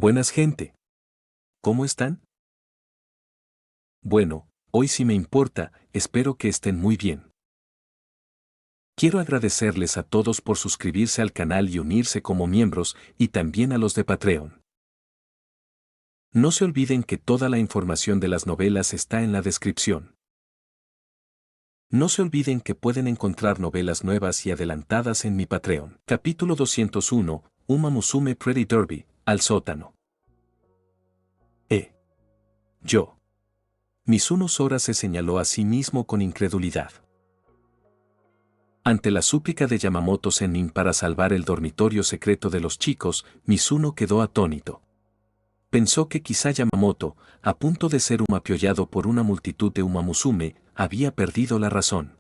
Buenas gente. ¿Cómo están? Bueno, hoy sí me importa, espero que estén muy bien. Quiero agradecerles a todos por suscribirse al canal y unirse como miembros, y también a los de Patreon. No se olviden que toda la información de las novelas está en la descripción. No se olviden que pueden encontrar novelas nuevas y adelantadas en mi Patreon. Capítulo 201, Uma Musume Pretty Derby, al sótano. Yo. Mizuno Sora se señaló a sí mismo con incredulidad. Ante la súplica de Yamamoto Sennin para salvar el dormitorio secreto de los chicos, Mizuno quedó atónito. Pensó que quizá Yamamoto, a punto de ser apoyado por una multitud de Uma Musume, había perdido la razón.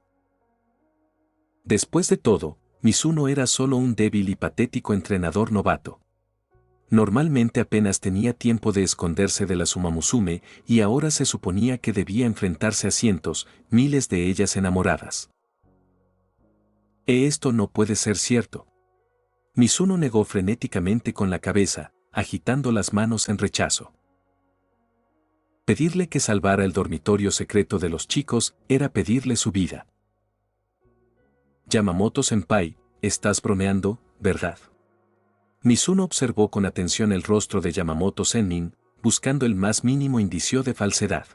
Después de todo, Mizuno era solo un débil y patético entrenador novato. Normalmente apenas tenía tiempo de esconderse de las Uma Musume y ahora se suponía que debía enfrentarse a cientos, miles de ellas enamoradas. Esto no puede ser cierto. Mizuno negó frenéticamente con la cabeza, agitando las manos en rechazo. Pedirle que salvara el dormitorio secreto de los chicos era pedirle su vida. Yamamoto-senpai, estás bromeando, ¿verdad? Mizuno observó con atención el rostro de Yamamoto Sennin, buscando el más mínimo indicio de falsedad.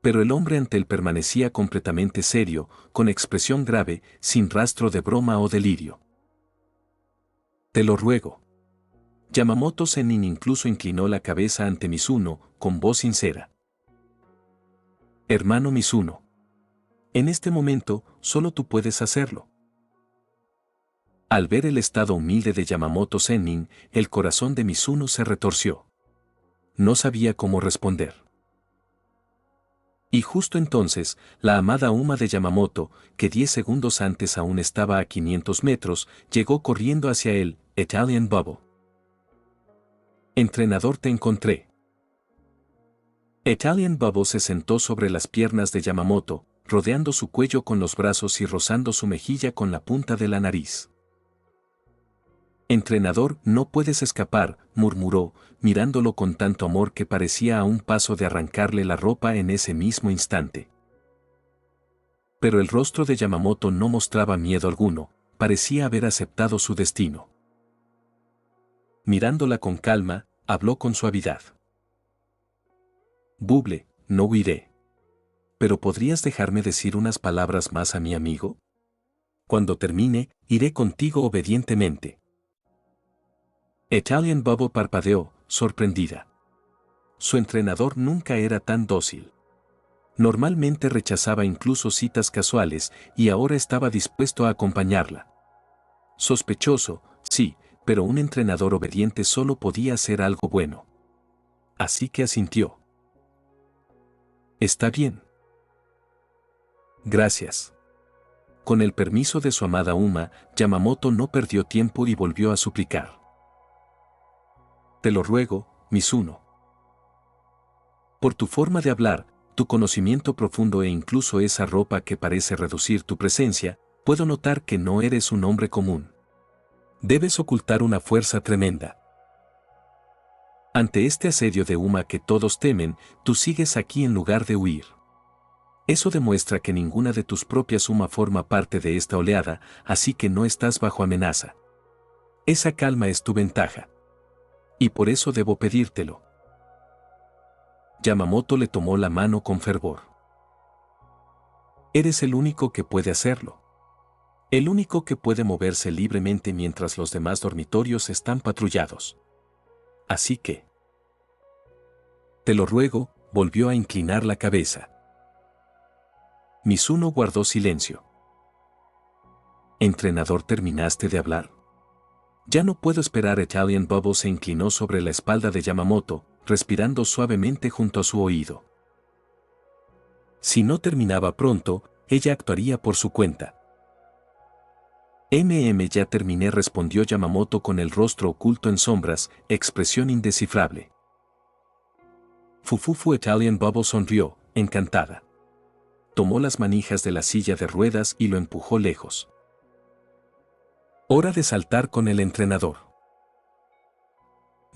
Pero el hombre ante él permanecía completamente serio, con expresión grave, sin rastro de broma o delirio. Te lo ruego. Yamamoto Sennin incluso inclinó la cabeza ante Mizuno, con voz sincera. Hermano Mizuno. En este momento, solo tú puedes hacerlo. Al ver el estado humilde de Yamamoto Sennin, el corazón de Mizuno se retorció. No sabía cómo responder. Y justo entonces, la amada Uma de Yamamoto, que 10 segundos antes aún estaba a 500 metros, llegó corriendo hacia él, Italian Bubble. Entrenador, te encontré. Italian Bubble se sentó sobre las piernas de Yamamoto, rodeando su cuello con los brazos y rozando su mejilla con la punta de la nariz. Entrenador, no puedes escapar, murmuró, mirándolo con tanto amor que parecía a un paso de arrancarle la ropa en ese mismo instante. Pero el rostro de Yamamoto no mostraba miedo alguno, parecía haber aceptado su destino. Mirándola con calma, habló con suavidad. Buble, no huiré. ¿Pero podrías dejarme decir unas palabras más a mi amigo? Cuando termine, iré contigo obedientemente. Italian Bubble parpadeó, sorprendida. Su entrenador nunca era tan dócil. Normalmente rechazaba incluso citas casuales y ahora estaba dispuesto a acompañarla. Sospechoso, sí, pero un entrenador obediente solo podía hacer algo bueno. Así que asintió. Está bien. Gracias. Con el permiso de su amada Uma, Yamamoto no perdió tiempo y volvió a suplicar. Te lo ruego, Mizuno. Por tu forma de hablar, tu conocimiento profundo e incluso esa ropa que parece reducir tu presencia, puedo notar que no eres un hombre común. Debes ocultar una fuerza tremenda. Ante este asedio de Uma que todos temen, tú sigues aquí en lugar de huir. Eso demuestra que ninguna de tus propias Uma forma parte de esta oleada, así que no estás bajo amenaza. Esa calma es tu ventaja. Y por eso debo pedírtelo. Yamamoto le tomó la mano con fervor. Eres el único que puede hacerlo. El único que puede moverse libremente mientras los demás dormitorios están patrullados. Así que... Te lo ruego, volvió a inclinar la cabeza. Mizuno guardó silencio. Entrenador, ¿terminaste de hablar? Ya no puedo esperar. Italian Bubble se inclinó sobre la espalda de Yamamoto, respirando suavemente junto a su oído. Si no terminaba pronto, ella actuaría por su cuenta. Ya terminé, respondió Yamamoto con el rostro oculto en sombras, expresión indescifrable. Fufufu. Italian Bubble sonrió, encantada. Tomó las manijas de la silla de ruedas y lo empujó lejos. Hora de saltar con el entrenador.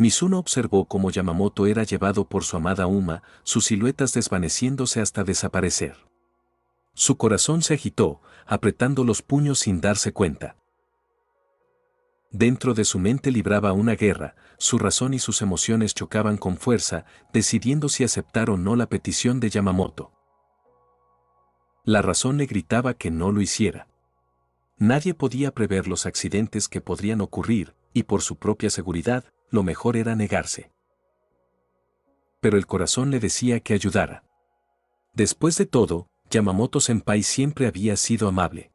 Mizuno observó cómo Yamamoto era llevado por su amada Uma, sus siluetas desvaneciéndose hasta desaparecer. Su corazón se agitó, apretando los puños sin darse cuenta. Dentro de su mente libraba una guerra, su razón y sus emociones chocaban con fuerza, decidiendo si aceptar o no la petición de Yamamoto. La razón le gritaba que no lo hiciera. Nadie podía prever los accidentes que podrían ocurrir, y por su propia seguridad, lo mejor era negarse. Pero el corazón le decía que ayudara. Después de todo, Yamamoto-senpai siempre había sido amable.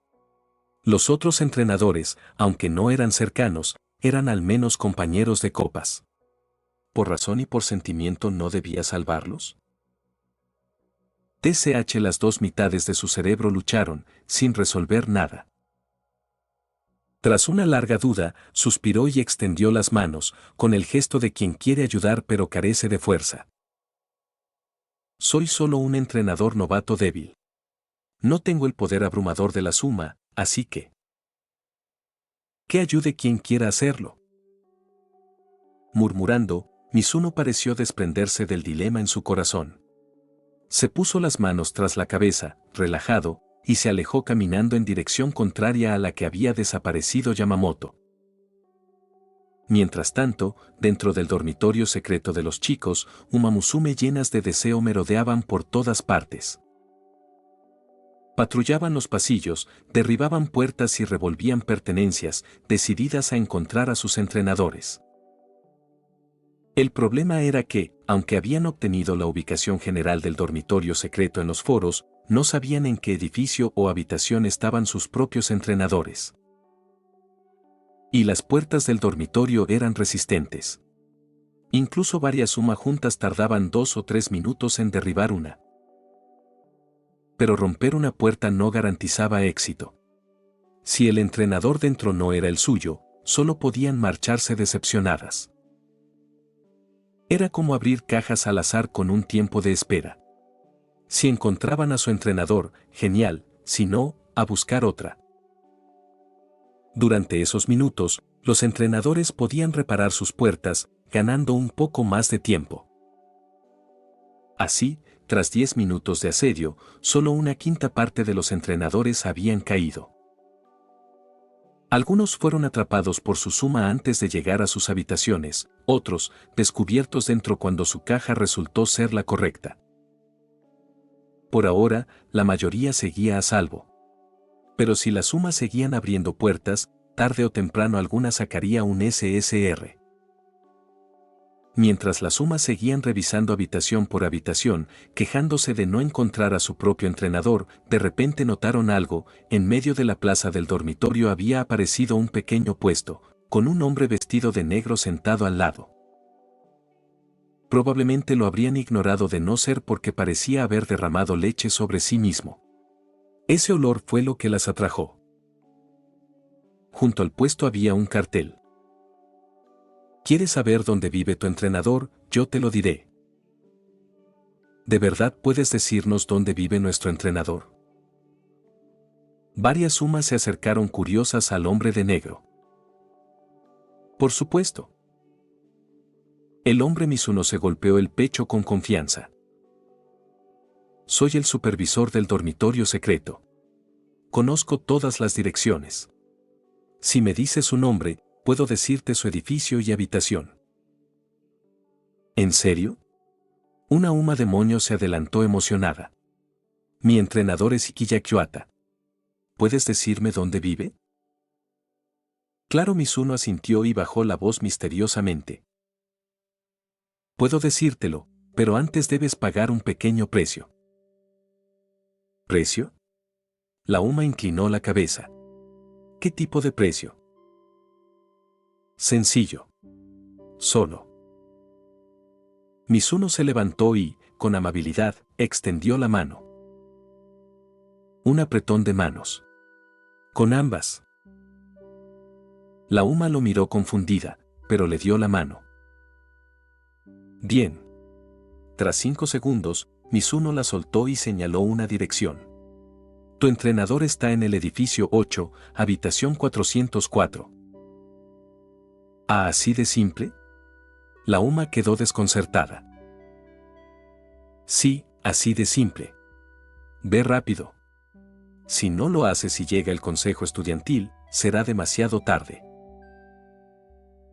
Los otros entrenadores, aunque no eran cercanos, eran al menos compañeros de copas. ¿Por razón y por sentimiento no debía salvarlos? TCH Las dos mitades de su cerebro lucharon, sin resolver nada. Tras una larga duda, suspiró y extendió las manos, con el gesto de quien quiere ayudar pero carece de fuerza. Soy solo un entrenador novato débil. No tengo el poder abrumador de la Suma, así que ayude quien quiera hacerlo. Murmurando, Mizuno pareció desprenderse del dilema en su corazón. Se puso las manos tras la cabeza, relajado, y se alejó caminando en dirección contraria a la que había desaparecido Yamamoto. Mientras tanto, dentro del dormitorio secreto de los chicos, Uma Musume llenas de deseo merodeaban por todas partes. Patrullaban los pasillos, derribaban puertas y revolvían pertenencias, decididas a encontrar a sus entrenadores. El problema era que, aunque habían obtenido la ubicación general del dormitorio secreto en los foros, no sabían en qué edificio o habitación estaban sus propios entrenadores. Y las puertas del dormitorio eran resistentes. Incluso varias Suma juntas tardaban 2 o 3 minutos en derribar una. Pero romper una puerta no garantizaba éxito. Si el entrenador dentro no era el suyo, solo podían marcharse decepcionadas. Era como abrir cajas al azar con un tiempo de espera. Si encontraban a su entrenador, genial, si no, a buscar otra. Durante esos minutos, los entrenadores podían reparar sus puertas, ganando un poco más de tiempo. Así, tras 10 minutos de asedio, solo una quinta parte de los entrenadores habían caído. Algunos fueron atrapados por su Suma antes de llegar a sus habitaciones, otros, descubiertos dentro cuando su caja resultó ser la correcta. Por ahora, la mayoría seguía a salvo. Pero si las Sumas seguían abriendo puertas, tarde o temprano alguna sacaría un SSR. Mientras las Sumas seguían revisando habitación por habitación, quejándose de no encontrar a su propio entrenador, de repente notaron algo: en medio de la plaza del dormitorio había aparecido un pequeño puesto, con un hombre vestido de negro sentado al lado. Probablemente lo habrían ignorado de no ser porque parecía haber derramado leche sobre sí mismo. Ese olor fue lo que las atrajo. Junto al puesto había un cartel. ¿Quieres saber dónde vive tu entrenador? Yo te lo diré. ¿De verdad puedes decirnos dónde vive nuestro entrenador? Varias Sumas se acercaron curiosas al hombre de negro. Por supuesto. El hombre Mizuno se golpeó el pecho con confianza. Soy el supervisor del dormitorio secreto. Conozco todas las direcciones. Si me dices su nombre, puedo decirte su edificio y habitación. ¿En serio? Una Uma demonio se adelantó emocionada. Mi entrenador es Ikiya Kyoata. ¿Puedes decirme dónde vive? Claro, Mizuno asintió y bajó la voz misteriosamente. Puedo decírtelo, pero antes debes pagar un pequeño precio. ¿Precio? La Uma inclinó la cabeza. ¿Qué tipo de precio? Sencillo. Solo. Mizuno se levantó y, con amabilidad, extendió la mano. Un apretón de manos. Con ambas. La Uma lo miró confundida, pero le dio la mano. Bien. Tras 5 segundos, Mizuno la soltó y señaló una dirección. Tu entrenador está en el edificio 8, habitación 404. ¿Ah, así de simple? La Uma quedó desconcertada. Sí, así de simple. Ve rápido. Si no lo haces y llega el consejo estudiantil, será demasiado tarde.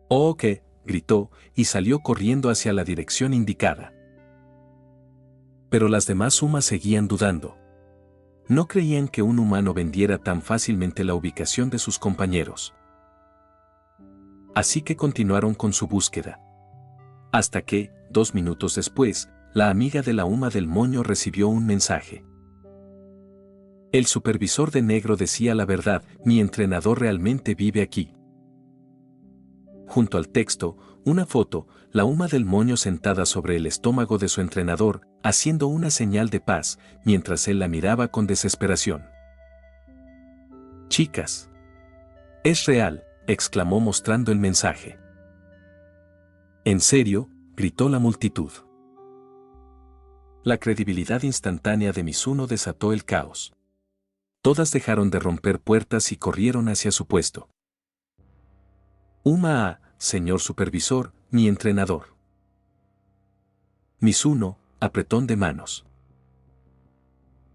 «Oh, ¿qué?», gritó, y salió corriendo hacia la dirección indicada. Pero las demás Umas seguían dudando. No creían que un humano vendiera tan fácilmente la ubicación de sus compañeros. Así que continuaron con su búsqueda. Hasta que, 2 minutos después, la amiga de la Uma del moño recibió un mensaje. El supervisor de negro decía la verdad, mi entrenador realmente vive aquí. Junto al texto, una foto, la Uma del moño sentada sobre el estómago de su entrenador, haciendo una señal de paz, mientras él la miraba con desesperación. «Chicas. Es real», exclamó mostrando el mensaje. «¿En serio?», gritó la multitud. La credibilidad instantánea de Mizuno desató el caos. Todas dejaron de romper puertas y corrieron hacia su puesto. «Uma, señor supervisor, mi entrenador». Mizuno, apretón de manos.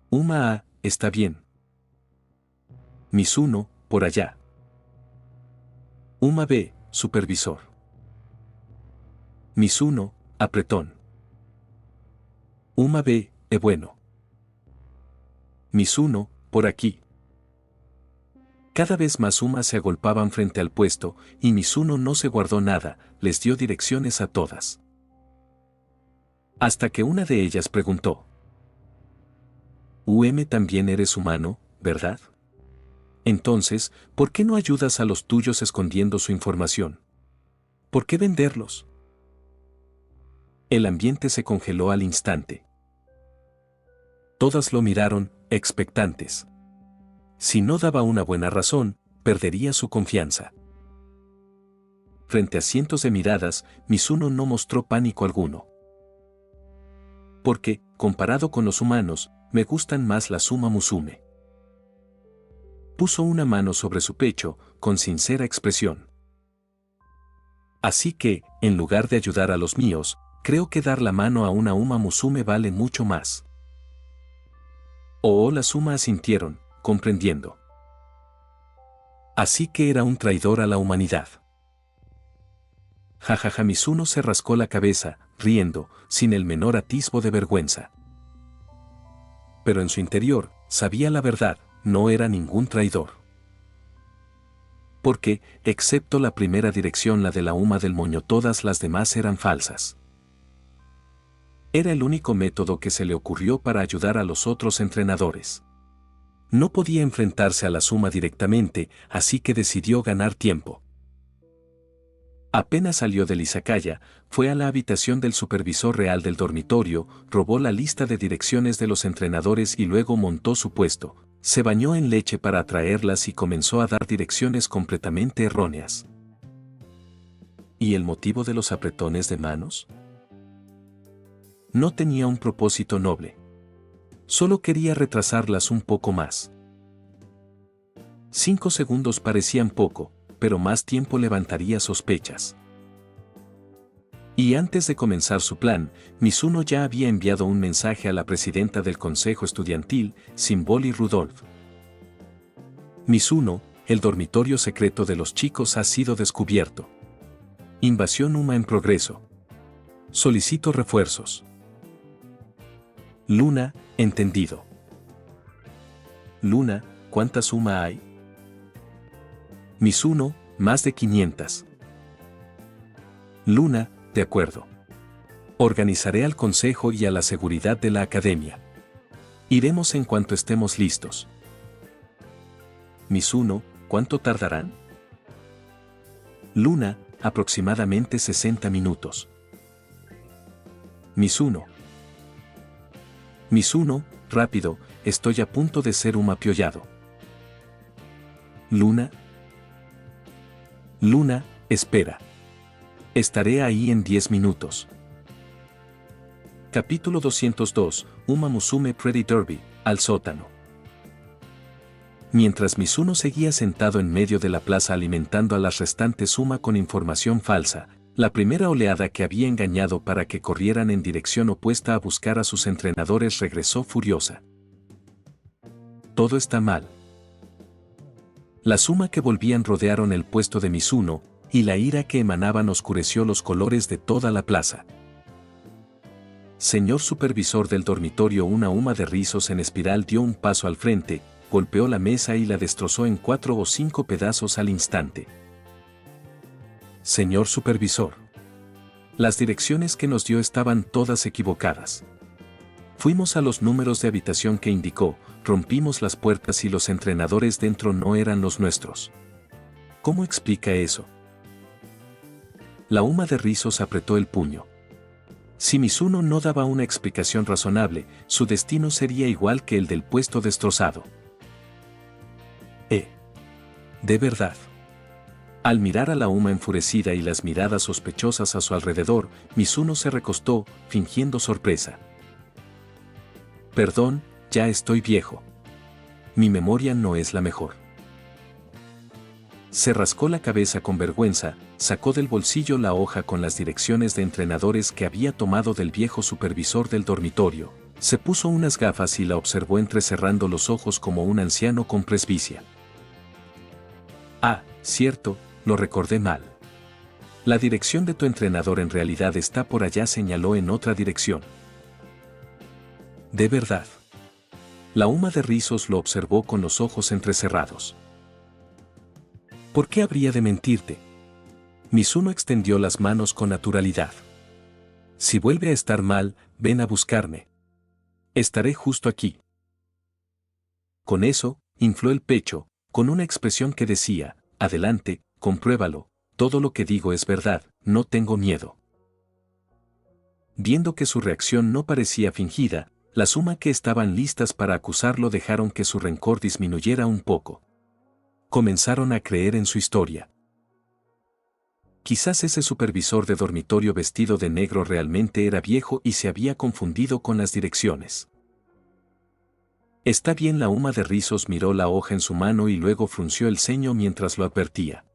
«Uma, está bien». Mizuno, por allá. «Uma B, supervisor». Mizuno, apretón. «Uma B, bueno». Mizuno, por aquí. Cada vez más Umas se agolpaban frente al puesto, y Mizuno no se guardó nada, les dio direcciones a todas. Hasta que una de ellas preguntó: «También eres humano, ¿verdad? Entonces, ¿por qué no ayudas a los tuyos escondiendo su información? ¿Por qué venderlos?». El ambiente se congeló al instante. Todas lo miraron, expectantes. Si no daba una buena razón, perdería su confianza. Frente a cientos de miradas, Mizuno no mostró pánico alguno. «Porque, comparado con los humanos, me gustan más las Uma Musume». Puso una mano sobre su pecho, con sincera expresión. «Así que, en lugar de ayudar a los míos, creo que dar la mano a una Uma Musume vale mucho más». Las Uma asintieron, comprendiendo. Así que era un traidor a la humanidad. Jajaja. Mizuno se rascó la cabeza, riendo, sin el menor atisbo de vergüenza. Pero en su interior, sabía la verdad, no era ningún traidor. Porque, excepto la primera dirección, la de la Uma del moño, todas las demás eran falsas. Era el único método que se le ocurrió para ayudar a los otros entrenadores. No podía enfrentarse a la Uma directamente, así que decidió ganar tiempo. Apenas salió del izakaya, fue a la habitación del supervisor real del dormitorio, robó la lista de direcciones de los entrenadores y luego montó su puesto, se bañó en leche para atraerlas y comenzó a dar direcciones completamente erróneas. ¿Y el motivo de los apretones de manos? No tenía un propósito noble. Solo quería retrasarlas un poco más. 5 segundos parecían poco, pero más tiempo levantaría sospechas. Y antes de comenzar su plan, Mizuno ya había enviado un mensaje a la presidenta del consejo estudiantil, Simboli Rudolph. «Mizuno, el dormitorio secreto de los chicos ha sido descubierto. Invasión Uma en progreso. Solicito refuerzos». Luna, entendido. Luna, ¿cuántas Uma hay? Mizuno, más de 500. Luna, de acuerdo. Organizaré al consejo y a la seguridad de la academia. Iremos en cuanto estemos listos. Mizuno, ¿cuánto tardarán? Luna, aproximadamente 60 minutos. Mizuno. Mizuno, rápido, estoy a punto de ser Uma piollado. Luna. Luna, espera. Estaré ahí en 10 minutos. Capítulo 202, Uma Musume Pretty Derby, al sótano. Mientras Mizuno seguía sentado en medio de la plaza alimentando a las restantes Uma con información falsa, La primera oleada que había engañado para que corrieran en dirección opuesta a buscar a sus entrenadores regresó furiosa. Todo está mal. Las Uma que volvían rodearon el puesto de Mizuno, y la ira que emanaban oscureció los colores de toda la plaza. Señor supervisor del dormitorio, una Uma de rizos en espiral dio un paso al frente, golpeó la mesa y la destrozó en 4 o 5 pedazos al instante. Señor supervisor. Las direcciones que nos dio estaban todas equivocadas. Fuimos a los números de habitación que indicó, rompimos las puertas y los entrenadores dentro no eran los nuestros. ¿Cómo explica eso? La Uma de rizos apretó el puño. Si Mizuno no daba una explicación razonable, su destino sería igual que el del puesto destrozado. De verdad. Al mirar a la Uma enfurecida y las miradas sospechosas a su alrededor, Mizuno se recostó, fingiendo sorpresa. Perdón, ya estoy viejo. Mi memoria no es la mejor. Se rascó la cabeza con vergüenza, sacó del bolsillo la hoja con las direcciones de entrenadores que había tomado del viejo supervisor del dormitorio, se puso unas gafas y la observó entrecerrando los ojos como un anciano con presbicia. Ah, cierto, lo recordé mal. La dirección de tu entrenador en realidad está por allá, señaló en otra dirección. De verdad. La Uma de rizos lo observó con los ojos entrecerrados. ¿Por qué habría de mentirte? Mizuno extendió las manos con naturalidad. Si vuelve a estar mal, ven a buscarme. Estaré justo aquí. Con eso, infló el pecho, con una expresión que decía, adelante, compruébalo, todo lo que digo es verdad, no tengo miedo. Viendo que su reacción no parecía fingida, las Uma que estaban listas para acusarlo dejaron que su rencor disminuyera un poco. Comenzaron a creer en su historia. Quizás ese supervisor de dormitorio vestido de negro realmente era viejo y se había confundido con las direcciones. Está bien, la Uma de rizos miró la hoja en su mano y luego frunció el ceño mientras lo advertía.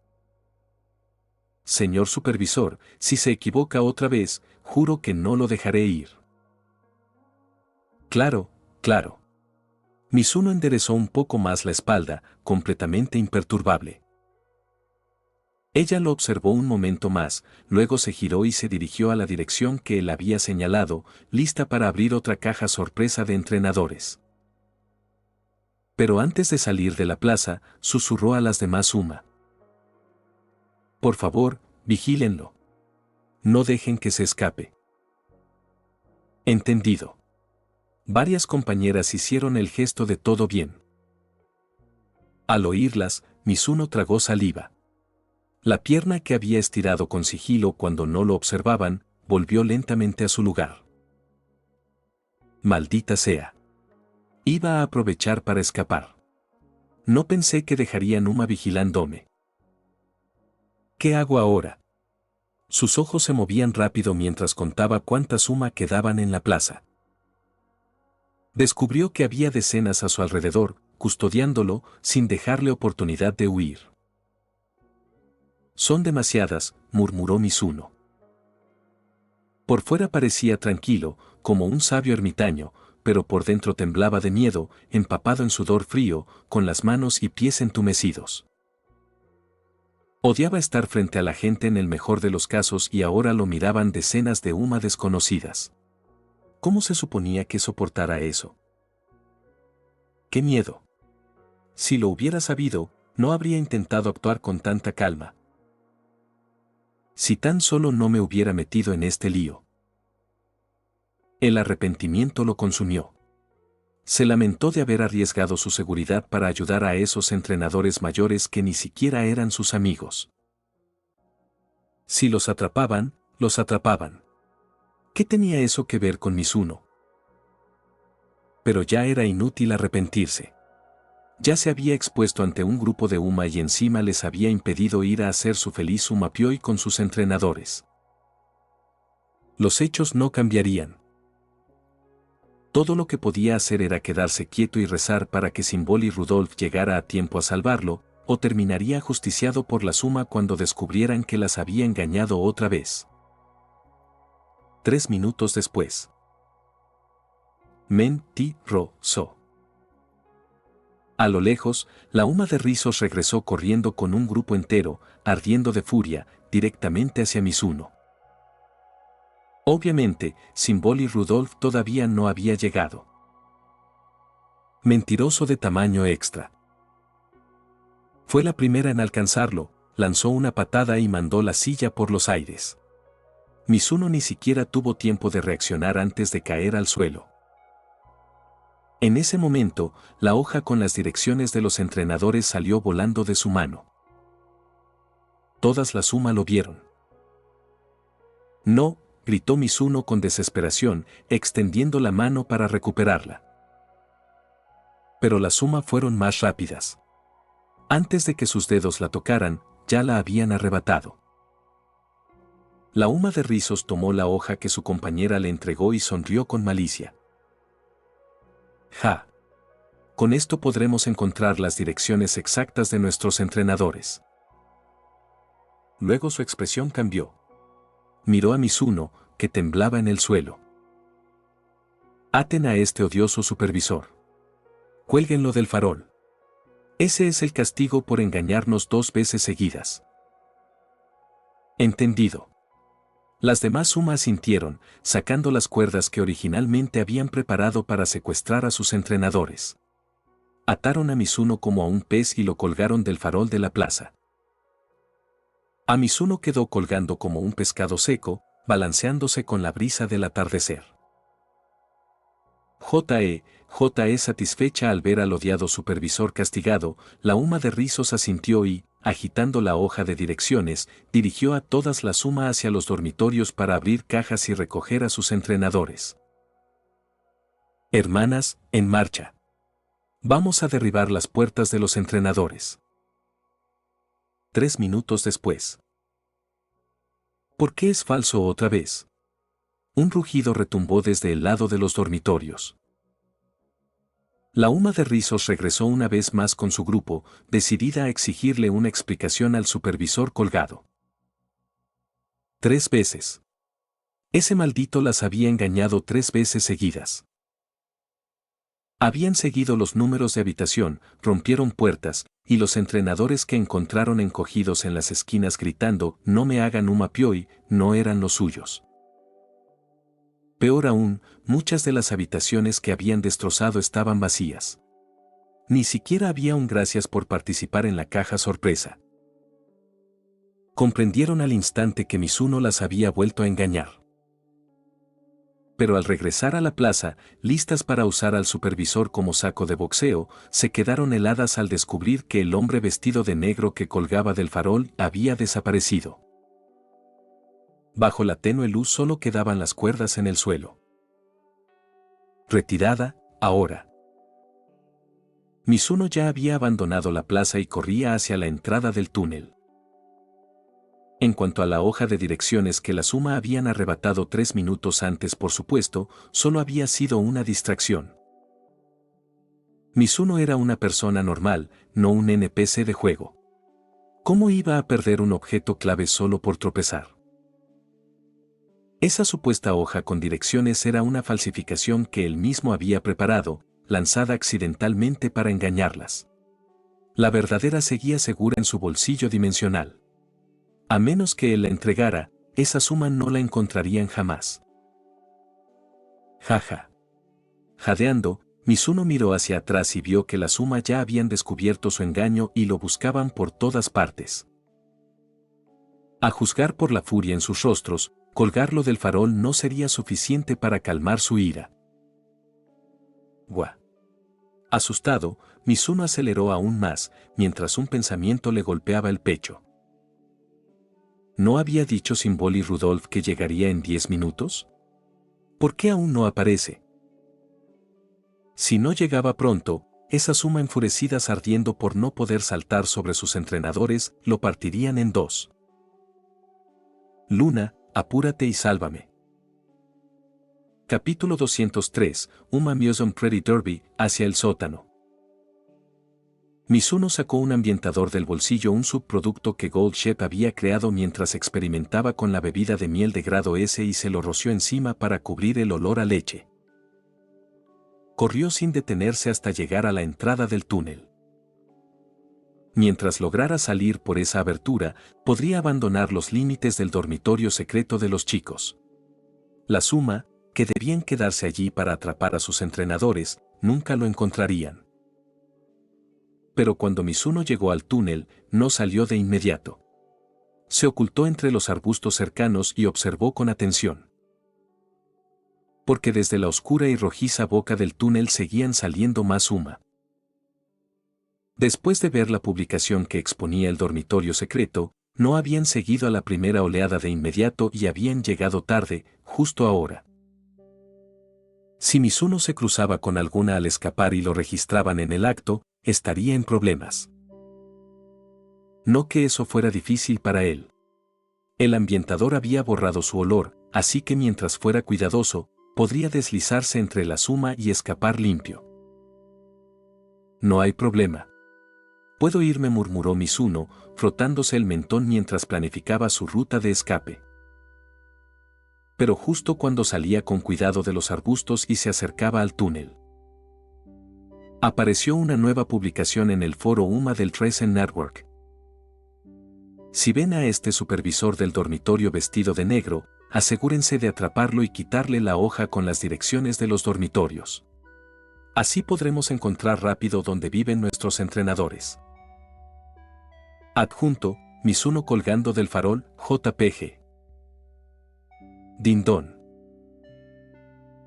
Señor supervisor, si se equivoca otra vez, juro que no lo dejaré ir. Claro, claro. Mizuno enderezó un poco más la espalda, completamente imperturbable. Ella lo observó un momento más, luego se giró y se dirigió a la dirección que él había señalado, lista para abrir otra caja sorpresa de entrenadores. Pero antes de salir de la plaza, susurró a las demás Uma. Por favor, vigílenlo. No dejen que se escape. Entendido. Varias compañeras hicieron el gesto de todo bien. Al oírlas, Mizuno tragó saliva. La pierna que había estirado con sigilo cuando no lo observaban, volvió lentamente a su lugar. Maldita sea. Iba a aprovechar para escapar. No pensé que dejarían Uma vigilándome. ¿Qué hago ahora? Sus ojos se movían rápido mientras contaba cuántas Uma quedaban en la plaza. Descubrió que había decenas a su alrededor, custodiándolo, sin dejarle oportunidad de huir. Son demasiadas, murmuró Mizuno. Por fuera parecía tranquilo, como un sabio ermitaño, pero por dentro temblaba de miedo, empapado en sudor frío, con las manos y pies entumecidos. Odiaba estar frente a la gente en el mejor de los casos y ahora lo miraban decenas de Uma desconocidas. ¿Cómo se suponía que soportara eso? ¡Qué miedo! Si lo hubiera sabido, no habría intentado actuar con tanta calma. Si tan solo no me hubiera metido en este lío. El arrepentimiento lo consumió. Se lamentó de haber arriesgado su seguridad para ayudar a esos entrenadores mayores que ni siquiera eran sus amigos. Si los atrapaban, los atrapaban. ¿Qué tenía eso que ver con Mizuno? Pero ya era inútil arrepentirse. Ya se había expuesto ante un grupo de Uma y encima les había impedido ir a hacer su feliz Umapioi con sus entrenadores. Los hechos no cambiarían. Todo lo que podía hacer era quedarse quieto y rezar para que Symbol y Rudolf llegara a tiempo a salvarlo, o terminaría ajusticiado por la suma cuando descubrieran que las había engañado otra vez. 3 minutos después. Mentiroso. A lo lejos, la Uma de Rizos regresó corriendo con un grupo entero, ardiendo de furia, directamente hacia Mizuno. Obviamente, Symbol y Rudolf todavía no había llegado. Mentiroso de tamaño extra. Fue la primera en alcanzarlo, lanzó una patada y mandó la silla por los aires. Mizuno ni siquiera tuvo tiempo de reaccionar antes de caer al suelo. En ese momento, la hoja con las direcciones de los entrenadores salió volando de su mano. Todas la Suma lo vieron. No, gritó Mizuno con desesperación, extendiendo la mano para recuperarla. Pero las Suma fueron más rápidas. Antes de que sus dedos la tocaran, ya la habían arrebatado. La Uma de Rizos tomó la hoja que su compañera le entregó y sonrió con malicia. Ja. Con esto podremos encontrar las direcciones exactas de nuestros entrenadores. Luego su expresión cambió. Miró a Mizuno, que temblaba en el suelo. Aten a este odioso supervisor. Cuélguenlo del farol. Ese es el castigo por engañarnos 2 veces seguidas. Entendido. Las demás Suma asintieron, sacando las cuerdas que originalmente habían preparado para secuestrar a sus entrenadores. Ataron a Mizuno como a un pez y lo colgaron del farol de la plaza. A Mizuno quedó colgando como un pescado seco, balanceándose con la brisa del atardecer. J.E. satisfecha al ver al odiado supervisor castigado, la Uma de Rizos asintió y, agitando la hoja de direcciones, dirigió a todas las Suma hacia los dormitorios para abrir cajas y recoger a sus entrenadores. Hermanas, en marcha. Vamos a derribar las puertas de los entrenadores. 3 minutos después. ¿Por qué es falso otra vez? Un rugido retumbó desde el lado de los dormitorios. La Uma de Rizos regresó una vez más con su grupo, decidida a exigirle una explicación al supervisor colgado. 3 veces. Ese maldito las había engañado 3 veces seguidas. Habían seguido los números de habitación, rompieron puertas, y los entrenadores que encontraron encogidos en las esquinas gritando «No me hagan Uma Pioi», no eran los suyos. Peor aún, muchas de las habitaciones que habían destrozado estaban vacías. Ni siquiera había un gracias por participar en la caja sorpresa. Comprendieron al instante que Mizuno las había vuelto a engañar. Pero al regresar a la plaza, listas para usar al supervisor como saco de boxeo, se quedaron heladas al descubrir que el hombre vestido de negro que colgaba del farol había desaparecido. Bajo la tenue luz solo quedaban las cuerdas en el suelo. Retirada, ahora. Mizuno ya había abandonado la plaza y corría hacia la entrada del túnel. En cuanto a la hoja de direcciones que la Suma habían arrebatado 3 minutos antes, por supuesto, solo había sido una distracción. Mizuno era una persona normal, no un NPC de juego. ¿Cómo iba a perder un objeto clave solo por tropezar? Esa supuesta hoja con direcciones era una falsificación que él mismo había preparado, lanzada accidentalmente para engañarlas. La verdadera seguía segura en su bolsillo dimensional. A menos que él la entregara, esa Suma no la encontrarían jamás. Jaja. Jadeando, Mizuno miró hacia atrás y vio que la Suma ya habían descubierto su engaño y lo buscaban por todas partes. A juzgar por la furia en sus rostros, colgarlo del farol no sería suficiente para calmar su ira. Guau. Asustado, Mizuno aceleró aún más, mientras un pensamiento le golpeaba el pecho. ¿No había dicho Symbol y Rudolf que llegaría en 10 minutos? ¿Por qué aún no aparece? Si no llegaba pronto, esa Suma enfurecidas ardiendo por no poder saltar sobre sus entrenadores, lo partirían en 2. Luna, apúrate y sálvame. Capítulo 203, Uma Museum Pretty Derby, hacia el sótano. Mizuno sacó un ambientador del bolsillo, un subproducto que Gold Chef había creado mientras experimentaba con la bebida de miel de grado S, y se lo roció encima para cubrir el olor a leche. Corrió sin detenerse hasta llegar a la entrada del túnel. Mientras lograra salir por esa abertura, podría abandonar los límites del dormitorio secreto de los chicos. La Suma, que debían quedarse allí para atrapar a sus entrenadores, nunca lo encontrarían. Pero cuando Mizuno llegó al túnel, no salió de inmediato. Se ocultó entre los arbustos cercanos y observó con atención. Porque desde la oscura y rojiza boca del túnel seguían saliendo más Suma. Después de ver la publicación que exponía el dormitorio secreto, no habían seguido a la primera oleada de inmediato y habían llegado tarde, justo ahora. Si Mizuno se cruzaba con alguna al escapar y lo registraban en el acto, estaría en problemas. No que eso fuera difícil para él. El ambientador había borrado su olor, así que mientras fuera cuidadoso, podría deslizarse entre la Suma y escapar limpio. No hay problema. Puedo irme, murmuró Mizuno, frotándose el mentón mientras planificaba su ruta de escape. Pero justo cuando salía con cuidado de los arbustos y se acercaba al túnel, apareció una nueva publicación en el foro UMA del Trace Network. Si ven a este supervisor del dormitorio vestido de negro, asegúrense de atraparlo y quitarle la hoja con las direcciones de los dormitorios. Así podremos encontrar rápido dónde viven nuestros entrenadores. Adjunto, Mizuno colgando del farol, JPG. Dindón.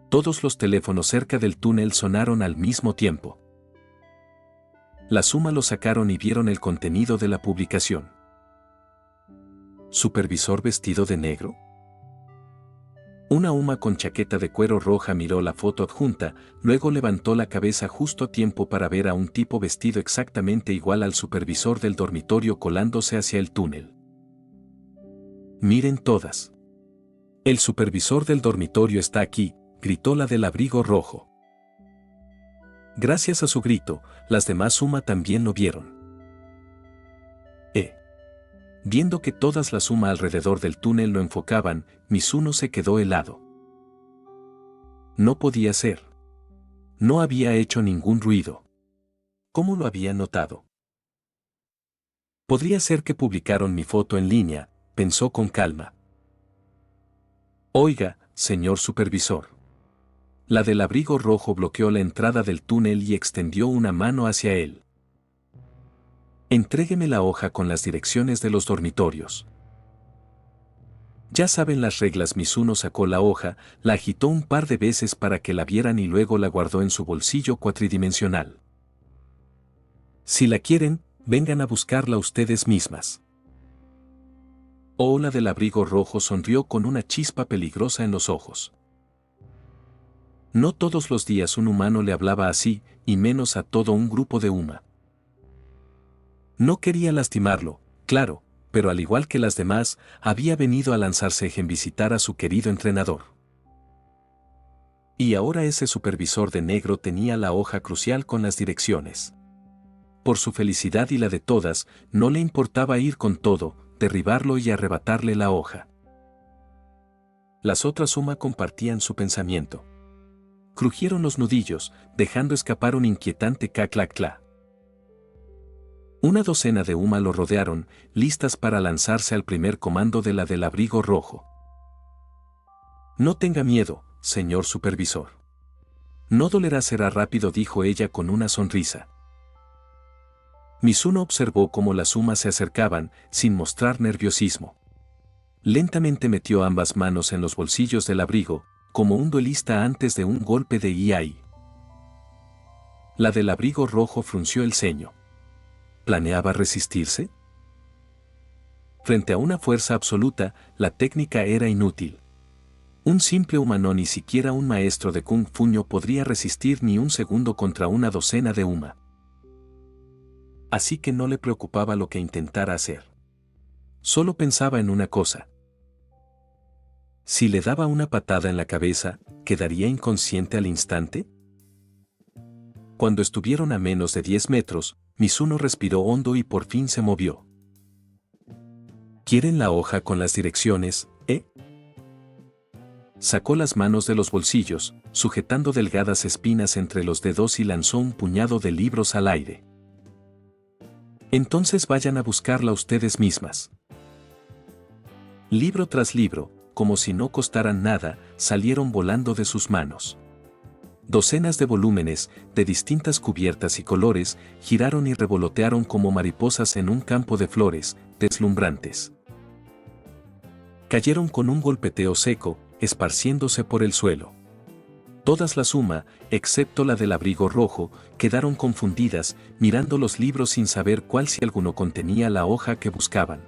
Todos los teléfonos cerca del túnel sonaron al mismo tiempo. La Suma lo sacaron y vieron el contenido de la publicación. ¿Supervisor vestido de negro? Una Uma con chaqueta de cuero roja miró la foto adjunta, luego levantó la cabeza justo a tiempo para ver a un tipo vestido exactamente igual al supervisor del dormitorio colándose hacia el túnel. Miren todas. El supervisor del dormitorio está aquí, gritó la del abrigo rojo. Gracias a su grito, las demás Suma también lo vieron. Viendo que todas las Suma alrededor del túnel lo enfocaban, Mizuno se quedó helado. No podía ser. No había hecho ningún ruido. ¿Cómo lo había notado? Podría ser que publicaron mi foto en línea, pensó con calma. Oiga, señor supervisor. La del abrigo rojo bloqueó la entrada del túnel y extendió una mano hacia él. Entrégueme la hoja con las direcciones de los dormitorios. Ya saben las reglas. Mizuno sacó la hoja, la agitó un par de veces para que la vieran y luego la guardó en su bolsillo cuatridimensional. Si la quieren, vengan a buscarla ustedes mismas. La del abrigo rojo sonrió con una chispa peligrosa en los ojos. No todos los días un humano le hablaba así, y menos a todo un grupo de Uma. No quería lastimarlo, claro, pero al igual que las demás, había venido a lanzarse en visitar a su querido entrenador. Y ahora ese supervisor de negro tenía la hoja crucial con las direcciones. Por su felicidad y la de todas, no le importaba ir con todo, derribarlo y arrebatarle la hoja. Las otras Suma compartían su pensamiento. Crujieron los nudillos, dejando escapar un inquietante ca-cla-cla. Una docena de Uma lo rodearon, listas para lanzarse al primer comando de la del abrigo rojo. No tenga miedo, señor supervisor. No dolerá, será rápido, dijo ella con una sonrisa. Mizuno observó cómo las Uma se acercaban, sin mostrar nerviosismo. Lentamente metió ambas manos en los bolsillos del abrigo, como un duelista antes de un golpe de IAI. La del abrigo rojo frunció el ceño. ¿Planeaba resistirse? Frente a una fuerza absoluta, la técnica era inútil. Un simple humano, ni siquiera un maestro de Kung Fu, no podría resistir ni un segundo contra una docena de Uma. Así que no le preocupaba lo que intentara hacer. Solo pensaba en una cosa. Si le daba una patada en la cabeza, ¿quedaría inconsciente al instante? Cuando estuvieron a menos de 10 metros, Mizuno respiró hondo y por fin se movió. ¿Quieren la hoja con las direcciones, Sacó las manos de los bolsillos, sujetando delgadas espinas entre los dedos y lanzó un puñado de libros al aire. Entonces vayan a buscarla ustedes mismas. Libro tras libro, como si no costaran nada, salieron volando de sus manos. Docenas de volúmenes, de distintas cubiertas y colores, giraron y revolotearon como mariposas en un campo de flores, deslumbrantes. Cayeron con un golpeteo seco, esparciéndose por el suelo. Todas la suma, excepto la del abrigo rojo, quedaron confundidas, mirando los libros sin saber cuál si alguno contenía la hoja que buscaban.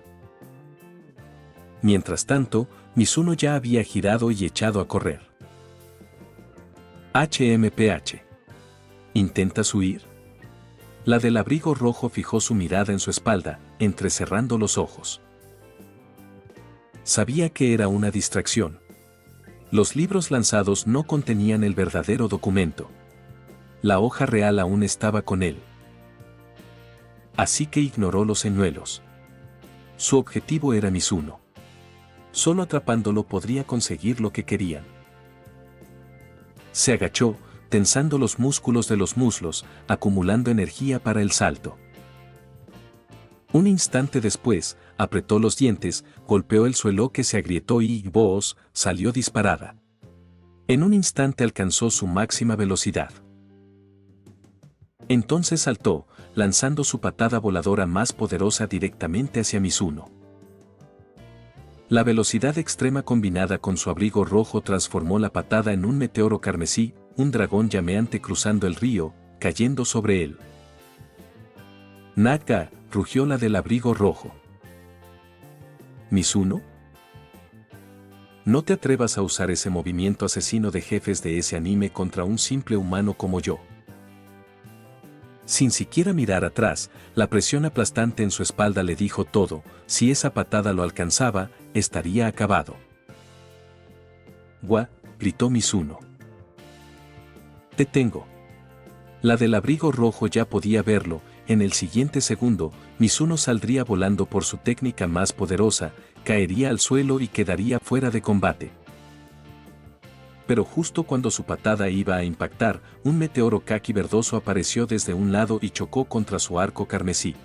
Mientras tanto, Mizuno ya había girado y echado a correr. HMPH. ¿Intentas huir? La del abrigo rojo fijó su mirada en su espalda, entrecerrando los ojos. Sabía que era una distracción. Los libros lanzados no contenían el verdadero documento. La hoja real aún estaba con él. Así que ignoró los señuelos. Su objetivo era Mizuno. Solo atrapándolo podría conseguir lo que querían. Se agachó, tensando los músculos de los muslos, acumulando energía para el salto. Un instante después, apretó los dientes, golpeó el suelo que se agrietó y ¡boos!, salió disparada. En un instante alcanzó su máxima velocidad. Entonces saltó, lanzando su patada voladora más poderosa directamente hacia Mizuno. La velocidad extrema combinada con su abrigo rojo transformó la patada en un meteoro carmesí, un dragón llameante cruzando el río, cayendo sobre él. Naga, rugió la del abrigo rojo. ¿Mizuno? No te atrevas a usar ese movimiento asesino de jefes de ese anime contra un simple humano como yo. Sin siquiera mirar atrás, la presión aplastante en su espalda le dijo todo: si esa patada lo alcanzaba, estaría acabado. ¡Gua!, gritó Mizuno. Te tengo. La del abrigo rojo ya podía verlo. En el siguiente segundo, Mizuno saldría volando por su técnica más poderosa, caería al suelo y quedaría fuera de combate. Pero justo cuando su patada iba a impactar, un meteoro kaki verdoso apareció desde un lado y chocó contra su arco carmesí.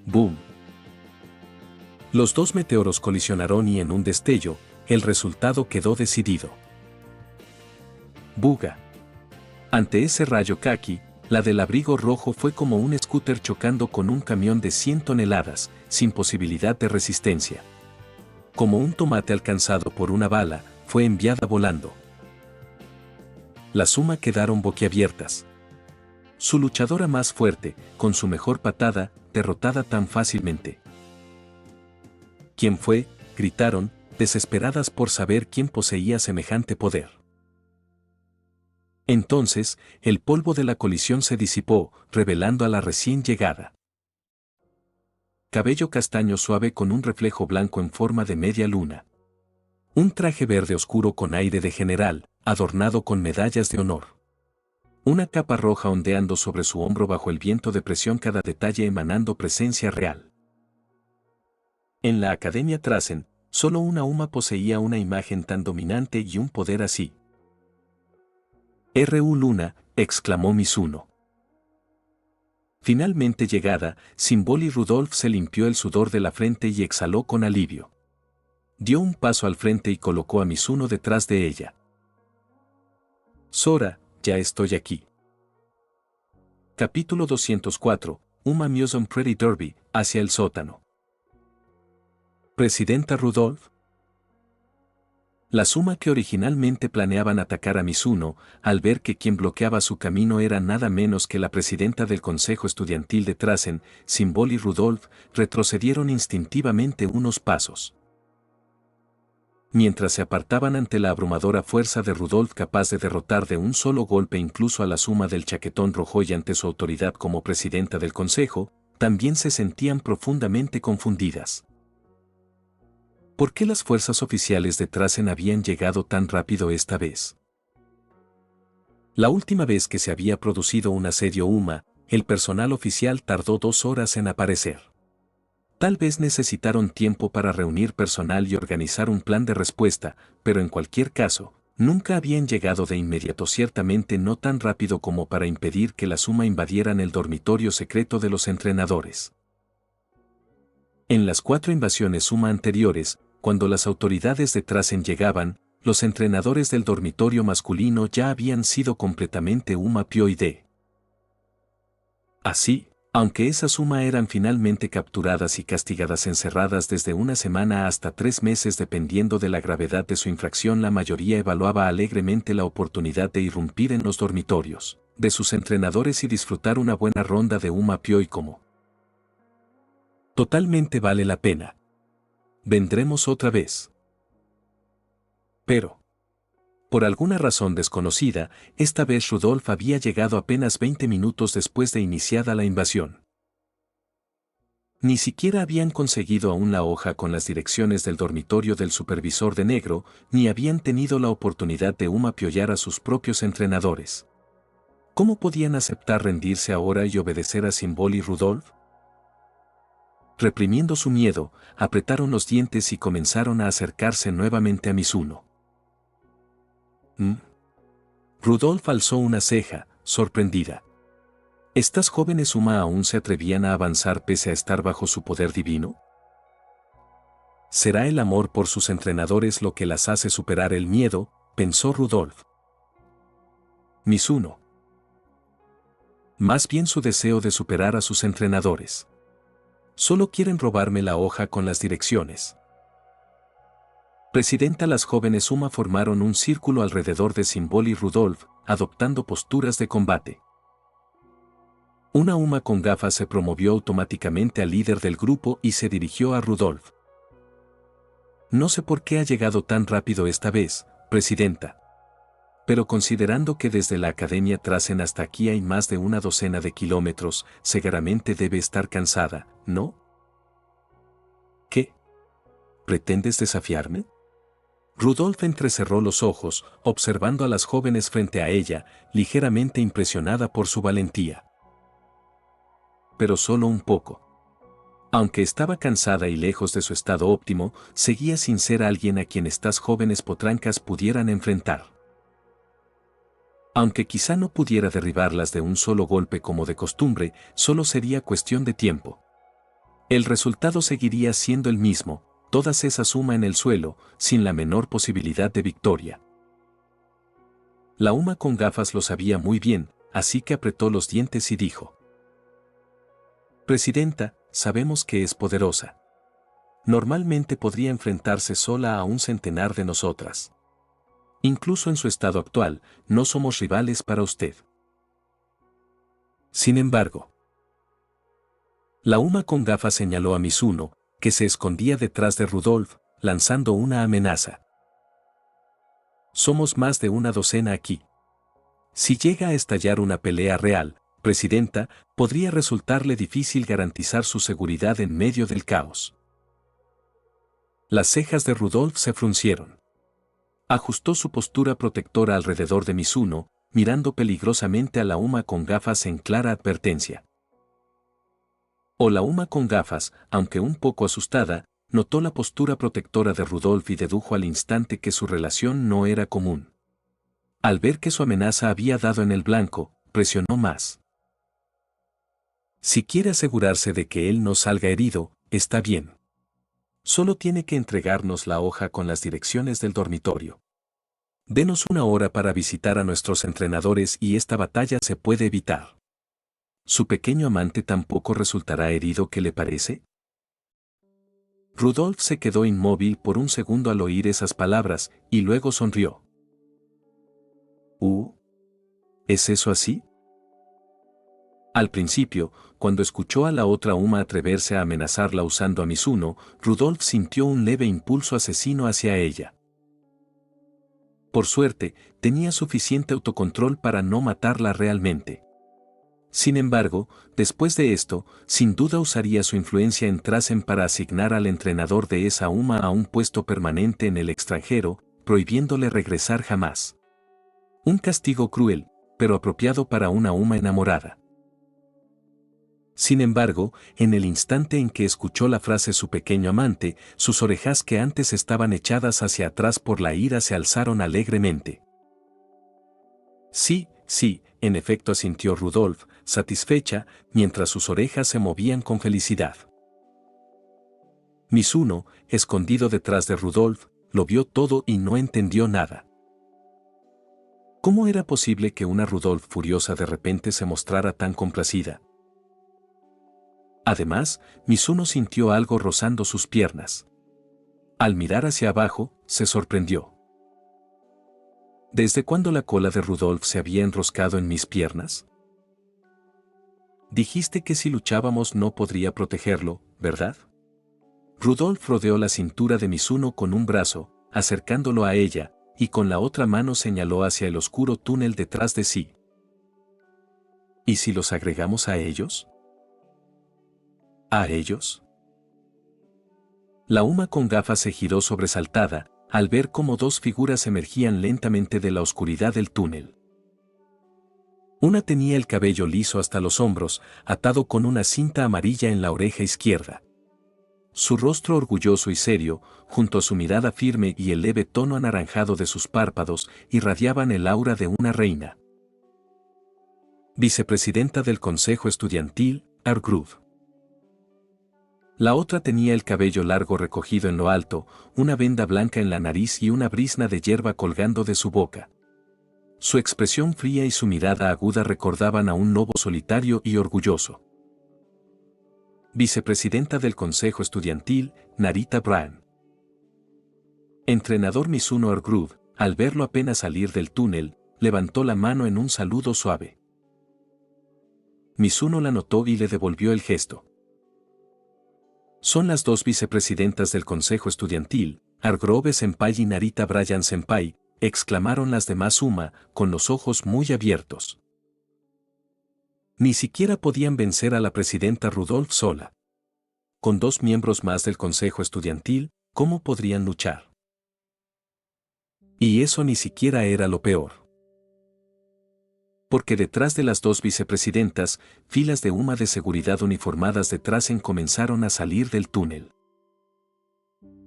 ¡Boom! Los dos meteoros colisionaron y en un destello, el resultado quedó decidido. ¡Buga! Ante ese rayo kaki, la del abrigo rojo fue como un scooter chocando con un camión de 100 toneladas, sin posibilidad de resistencia. Como un tomate alcanzado por una bala, fue enviada volando. La suma quedaron boquiabiertas. Su luchadora más fuerte, con su mejor patada, derrotada tan fácilmente. ¿Quién fue?, gritaron, desesperadas por saber quién poseía semejante poder. Entonces, el polvo de la colisión se disipó, revelando a la recién llegada. Cabello castaño suave con un reflejo blanco en forma de media luna. Un traje verde oscuro con aire de general, adornado con medallas de honor. Una capa roja ondeando sobre su hombro bajo el viento de presión, cada detalle emanando presencia real. En la Academia Trasen, solo una Uma poseía una imagen tan dominante y un poder así. R.U. Luna, exclamó Mizuno. Finalmente llegada, Symbol y Rudolph se limpió el sudor de la frente y exhaló con alivio. Dio un paso al frente y colocó a Mizuno detrás de ella. Sora, ya estoy aquí. Capítulo 204, Uma Museum Pretty Derby, hacia el sótano. Presidenta Rudolph. La suma que originalmente planeaban atacar a Mizuno, al ver que quien bloqueaba su camino era nada menos que la presidenta del Consejo Estudiantil de Trasen, Symbol y Rudolph, retrocedieron instintivamente unos pasos. Mientras se apartaban ante la abrumadora fuerza de Rudolph, capaz de derrotar de un solo golpe incluso a la suma del chaquetón rojo, y ante su autoridad como presidenta del Consejo, también se sentían profundamente confundidas. ¿Por qué las fuerzas oficiales de Trasen habían llegado tan rápido esta vez? La última vez que se había producido un asedio Uma, el personal oficial tardó 2 horas en aparecer. Tal vez necesitaron tiempo para reunir personal y organizar un plan de respuesta, pero en cualquier caso, nunca habían llegado de inmediato, ciertamente no tan rápido como para impedir que las UMA invadieran el dormitorio secreto de los entrenadores. En las 4 invasiones UMA anteriores, cuando las autoridades de Trasen llegaban, los entrenadores del dormitorio masculino ya habían sido completamente UMA pioide. Así, aunque esas UMA eran finalmente capturadas y castigadas encerradas desde una semana hasta 3 meses dependiendo de la gravedad de su infracción, la mayoría evaluaba alegremente la oportunidad de irrumpir en los dormitorios de sus entrenadores y disfrutar una buena ronda de UMA pioi como. Totalmente vale la pena. Vendremos otra vez. Pero, por alguna razón desconocida, esta vez Rudolf había llegado apenas 20 minutos después de iniciada la invasión. Ni siquiera habían conseguido aún la hoja con las direcciones del dormitorio del supervisor de negro, ni habían tenido la oportunidad de apoyar a sus propios entrenadores. ¿Cómo podían aceptar rendirse ahora y obedecer a Symbol y Rudolf? Reprimiendo su miedo, apretaron los dientes y comenzaron a acercarse nuevamente a Mizuno. Rudolf alzó una ceja, sorprendida. ¿Estas jóvenes UMA aún se atrevían a avanzar pese a estar bajo su poder divino? ¿Será el amor por sus entrenadores lo que las hace superar el miedo?, pensó Rudolf. Mizuno. Más bien su deseo de superar a sus entrenadores. Solo quieren robarme la hoja con las direcciones. Presidenta. Las jóvenes UMA formaron un círculo alrededor de Symbol y Rudolf, adoptando posturas de combate. Una UMA con gafas se promovió automáticamente al líder del grupo y se dirigió a Rudolf. No sé por qué ha llegado tan rápido esta vez, Presidenta. Pero considerando que desde la Academia Trasen hasta aquí hay más de una docena de kilómetros, seguramente debe estar cansada, ¿no? ¿Qué? ¿Pretendes desafiarme? Rudolf entrecerró los ojos, observando a las jóvenes frente a ella, ligeramente impresionada por su valentía. Pero solo un poco. Aunque estaba cansada y lejos de su estado óptimo, seguía sin ser alguien a quien estas jóvenes potrancas pudieran enfrentar. Aunque quizá no pudiera derribarlas de un solo golpe como de costumbre, solo sería cuestión de tiempo. El resultado seguiría siendo el mismo. Todas esas UMA en el suelo, sin la menor posibilidad de victoria. La UMA con gafas lo sabía muy bien, así que apretó los dientes y dijo: Presidenta, sabemos que es poderosa. Normalmente podría enfrentarse sola a un centenar de nosotras. Incluso en su estado actual, no somos rivales para usted. Sin embargo, la UMA con gafas señaló a Mizuno, que se escondía detrás de Rudolf, lanzando una amenaza. Somos más de una docena aquí. Si llega a estallar una pelea real, Presidenta, podría resultarle difícil garantizar su seguridad en medio del caos. Las cejas de Rudolf se fruncieron. Ajustó su postura protectora alrededor de Mizuno, mirando peligrosamente a la UMA con gafas en clara advertencia. O la UMA con gafas, aunque un poco asustada, notó la postura protectora de Rudolf y dedujo al instante que su relación no era común. Al ver que su amenaza había dado en el blanco, presionó más. Si quiere asegurarse de que él no salga herido, está bien. Solo tiene que entregarnos la hoja con las direcciones del dormitorio. Denos una hora para visitar a nuestros entrenadores y esta batalla se puede evitar. ¿Su pequeño amante tampoco resultará herido? ¿Qué le parece? Rudolf se quedó inmóvil por un segundo al oír esas palabras, y luego sonrió. ¿Es eso así? Al principio, cuando escuchó a la otra UMA atreverse a amenazarla usando a Mizuno, Rudolf sintió un leve impulso asesino hacia ella. Por suerte, tenía suficiente autocontrol para no matarla realmente. Sin embargo, después de esto, sin duda usaría su influencia en Trasen para asignar al entrenador de esa UMA a un puesto permanente en el extranjero, prohibiéndole regresar jamás. Un castigo cruel, pero apropiado para una UMA enamorada. Sin embargo, en el instante en que escuchó la frase su pequeño amante, sus orejas que antes estaban echadas hacia atrás por la ira se alzaron alegremente. Sí, sí, en efecto asintió Rudolf, satisfecha, mientras sus orejas se movían con felicidad. Mizuno, escondido detrás de Rudolf, lo vio todo y no entendió nada. ¿Cómo era posible que una Rudolf furiosa de repente se mostrara tan complacida? Además, Mizuno sintió algo rozando sus piernas. Al mirar hacia abajo, se sorprendió. ¿Desde cuándo la cola de Rudolf se había enroscado en mis piernas? Dijiste que si luchábamos no podría protegerlo, ¿verdad? Rudolf rodeó la cintura de Mizuno con un brazo, acercándolo a ella, y con la otra mano señaló hacia el oscuro túnel detrás de sí. ¿Y si los agregamos a ellos? ¿A ellos? La Uma con gafas se giró sobresaltada, al ver cómo dos figuras emergían lentamente de la oscuridad del túnel. Una tenía el cabello liso hasta los hombros, atado con una cinta amarilla en la oreja izquierda. Su rostro orgulloso y serio, junto a su mirada firme y el leve tono anaranjado de sus párpados, irradiaban el aura de una reina. Vicepresidenta del Consejo Estudiantil, Argrove. La otra tenía el cabello largo recogido en lo alto, una venda blanca en la nariz y una brizna de hierba colgando de su boca. Su expresión fría y su mirada aguda recordaban a un lobo solitario y orgulloso. Vicepresidenta del Consejo Estudiantil, Narita Bryan. Entrenador Mizuno Argrove, al verlo apenas salir del túnel, levantó la mano en un saludo suave. Mizuno la notó y le devolvió el gesto. Son las dos vicepresidentas del Consejo Estudiantil, Argrove Senpai y Narita Bryan Senpai, exclamaron las demás Uma, con los ojos muy abiertos. Ni siquiera podían vencer a la presidenta Rudolf sola. Con dos miembros más del Consejo Estudiantil, ¿cómo podrían luchar? Y eso ni siquiera era lo peor. Porque detrás de las dos vicepresidentas, filas de Uma de seguridad uniformadas detrás comenzaron a salir del túnel.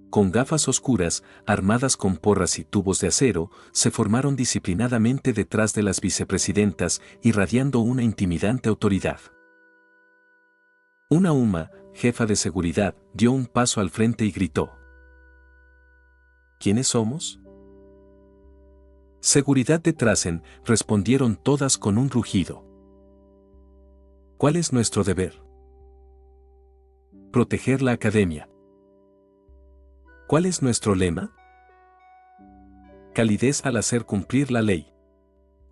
Con gafas oscuras, armadas con porras y tubos de acero, se formaron disciplinadamente detrás de las vicepresidentas, irradiando una intimidante autoridad. Una Uma, jefa de seguridad, dio un paso al frente y gritó. ¿Quiénes somos? Seguridad de Trasen, respondieron todas con un rugido. ¿Cuál es nuestro deber? Proteger la academia. ¿Cuál es nuestro lema? Calidez al hacer cumplir la ley.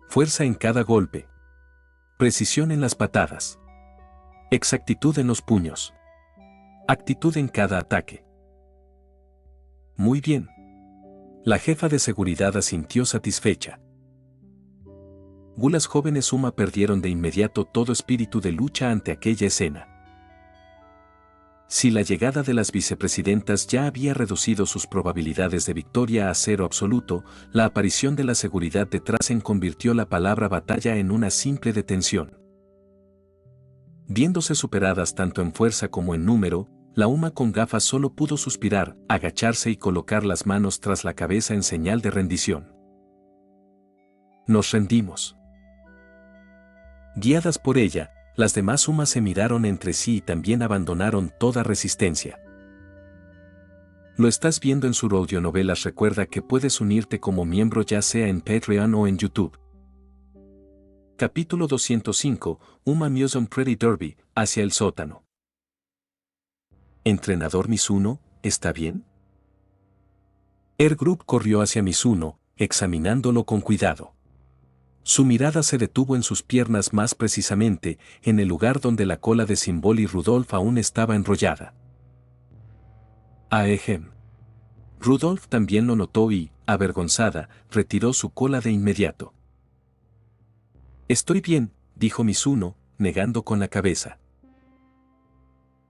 Fuerza en cada golpe. Precisión en las patadas. Exactitud en los puños. Actitud en cada ataque. Muy bien. La jefa de seguridad asintió satisfecha. Las jóvenes Uma perdieron de inmediato todo espíritu de lucha ante aquella escena. Si la llegada de las vicepresidentas ya había reducido sus probabilidades de victoria a cero absoluto, la aparición de la seguridad de Trasen convirtió la palabra batalla en una simple detención. Viéndose superadas tanto en fuerza como en número, la Uma con gafas solo pudo suspirar, agacharse y colocar las manos tras la cabeza en señal de rendición. Nos rendimos. Guiadas por ella, las demás Uma se miraron entre sí y también abandonaron toda resistencia. Lo estás viendo en su audionovelas. Recuerda que puedes unirte como miembro ya sea en Patreon o en YouTube. Capítulo 205, Uma Museum Pretty Derby, hacia el sótano. Entrenador Mizuno, ¿está bien? Group corrió hacia Mizuno, examinándolo con cuidado. Su mirada se detuvo en sus piernas, más precisamente, en el lugar donde la cola de Symbol y Rudolf aún estaba enrollada. Ahem. Rudolf también lo notó y, avergonzada, retiró su cola de inmediato. Estoy bien, dijo Mizuno, negando con la cabeza.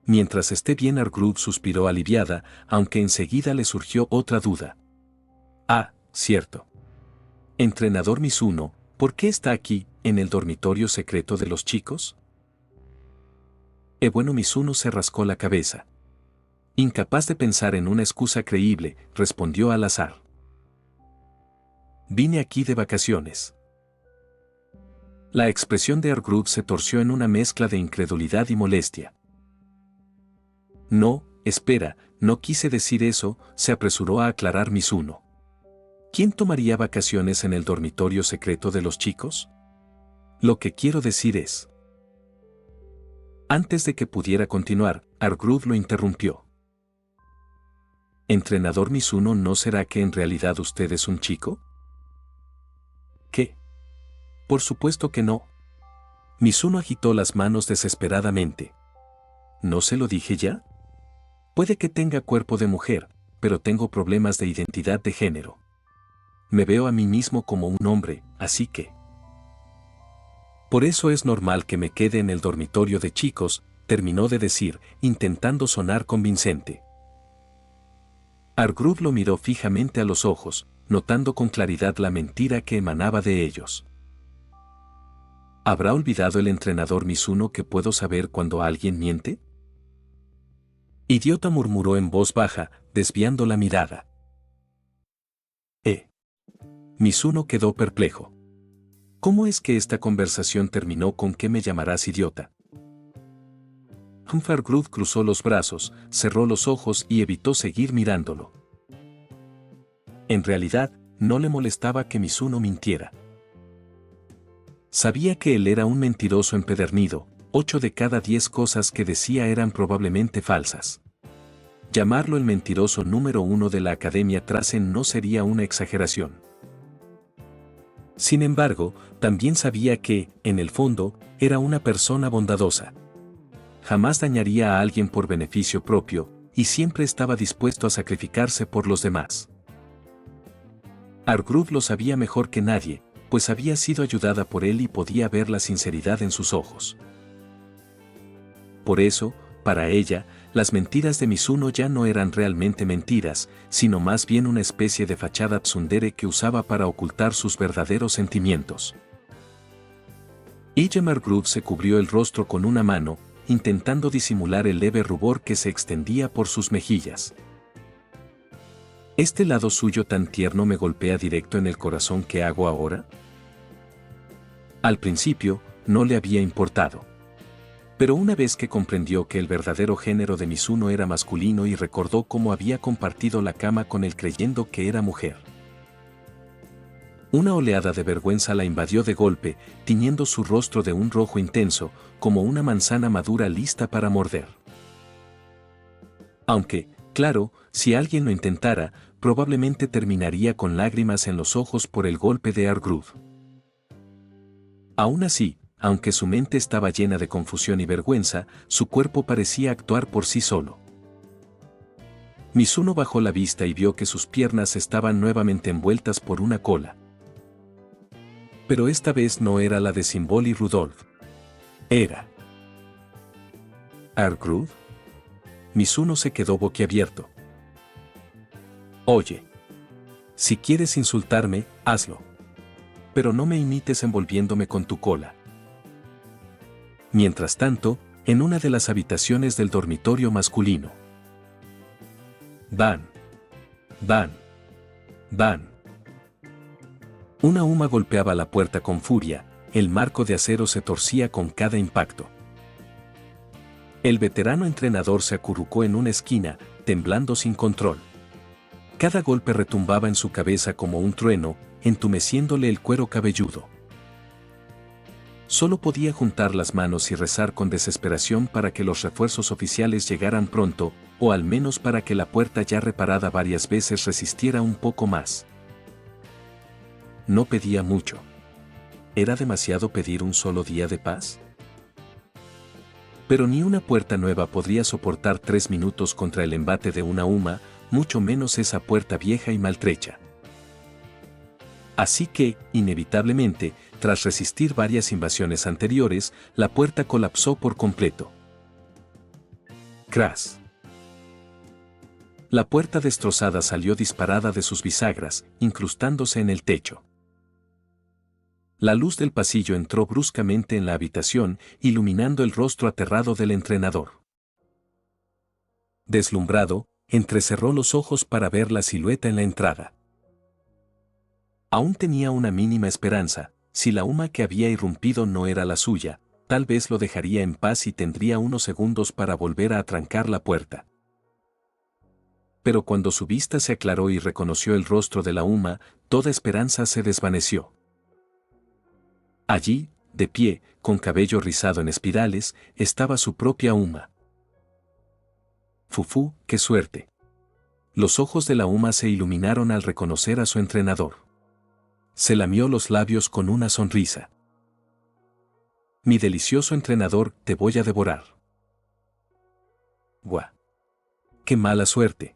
Mientras esté bien, Argrove suspiró aliviada, aunque enseguida le surgió otra duda. Ah, cierto. Entrenador Mizuno, ¿por qué está aquí, en el dormitorio secreto de los chicos? Bueno, Mizuno se rascó la cabeza. Incapaz de pensar en una excusa creíble, respondió al azar. Vine aquí de vacaciones. La expresión de Argrud se torció en una mezcla de incredulidad y molestia. No, espera, no quise decir eso, se apresuró a aclarar Mizuno. ¿Quién tomaría vacaciones en el dormitorio secreto de los chicos? Lo que quiero decir es... Antes de que pudiera continuar, Argrud lo interrumpió. ¿Entrenador Mizuno, no será que en realidad usted es un chico? ¿Qué? Por supuesto que no. Mizuno agitó las manos desesperadamente. ¿No se lo dije ya? Puede que tenga cuerpo de mujer, pero tengo problemas de identidad de género. Me veo a mí mismo como un hombre, así que... Por eso es normal que me quede en el dormitorio de chicos, terminó de decir, intentando sonar convincente. Argrud lo miró fijamente a los ojos, notando con claridad la mentira que emanaba de ellos. ¿Habrá olvidado el entrenador Mizuno que puedo saber cuando alguien miente? Idiota, murmuró en voz baja, desviando la mirada. Mizuno quedó perplejo. ¿Cómo es que esta conversación terminó con que me llamarás idiota? Argrud cruzó los brazos, cerró los ojos y evitó seguir mirándolo. En realidad, no le molestaba que Mizuno mintiera. Sabía que él era un mentiroso empedernido, 8 de cada 10 cosas que decía eran probablemente falsas. Llamarlo el mentiroso número 1 de la Academia Trasen no sería una exageración. Sin embargo, también sabía que, en el fondo, era una persona bondadosa. Jamás dañaría a alguien por beneficio propio, y siempre estaba dispuesto a sacrificarse por los demás. Argrud lo sabía mejor que nadie, pues había sido ayudada por él y podía ver la sinceridad en sus ojos. Por eso, para ella, las mentiras de Mizuno ya no eran realmente mentiras, sino más bien una especie de fachada tsundere que usaba para ocultar sus verdaderos sentimientos. Argrud se cubrió el rostro con una mano, intentando disimular el leve rubor que se extendía por sus mejillas. ¿Este lado suyo tan tierno me golpea directo en el corazón? ¿Qué hago ahora? Al principio, no le había importado. Pero una vez que comprendió que el verdadero género de Mizuno era masculino y recordó cómo había compartido la cama con él creyendo que era mujer. Una oleada de vergüenza la invadió de golpe, tiñendo su rostro de un rojo intenso, como una manzana madura lista para morder. Aunque, claro, si alguien lo intentara, probablemente terminaría con lágrimas en los ojos por el golpe de Argrud. Aún así, aunque su mente estaba llena de confusión y vergüenza, su cuerpo parecía actuar por sí solo. Mizuno bajó la vista y vio que sus piernas estaban nuevamente envueltas por una cola. Pero esta vez no era la de Symbol y Rudolf. Era Argrud. Mizuno se quedó boquiabierto. Oye, si quieres insultarme, hazlo. Pero no me imites envolviéndome con tu cola. Mientras tanto, en una de las habitaciones del dormitorio masculino. Van. Van. Van. Una huma golpeaba la puerta con furia, el marco de acero se torcía con cada impacto. El veterano entrenador se acurrucó en una esquina, temblando sin control. Cada golpe retumbaba en su cabeza como un trueno, entumeciéndole el cuero cabelludo. Solo podía juntar las manos y rezar con desesperación para que los refuerzos oficiales llegaran pronto, o al menos para que la puerta ya reparada varias veces resistiera un poco más. No pedía mucho. ¿Era demasiado pedir un solo día de paz? Pero ni una puerta nueva podría soportar 3 minutos contra el embate de una huma, mucho menos esa puerta vieja y maltrecha. Así que, inevitablemente, tras resistir varias invasiones anteriores, la puerta colapsó por completo. ¡Cras! La puerta destrozada salió disparada de sus bisagras, incrustándose en el techo. La luz del pasillo entró bruscamente en la habitación, iluminando el rostro aterrado del entrenador. Deslumbrado, entrecerró los ojos para ver la silueta en la entrada. Aún tenía una mínima esperanza. Si la Uma que había irrumpido no era la suya, tal vez lo dejaría en paz y tendría unos segundos para volver a atrancar la puerta. Pero cuando su vista se aclaró y reconoció el rostro de la Uma, toda esperanza se desvaneció. Allí, de pie, con cabello rizado en espirales, estaba su propia Uma. Fufú, qué suerte. Los ojos de la Uma se iluminaron al reconocer a su entrenador. Se lamió los labios con una sonrisa. Mi delicioso entrenador, te voy a devorar. ¡Guau! ¡Qué mala suerte!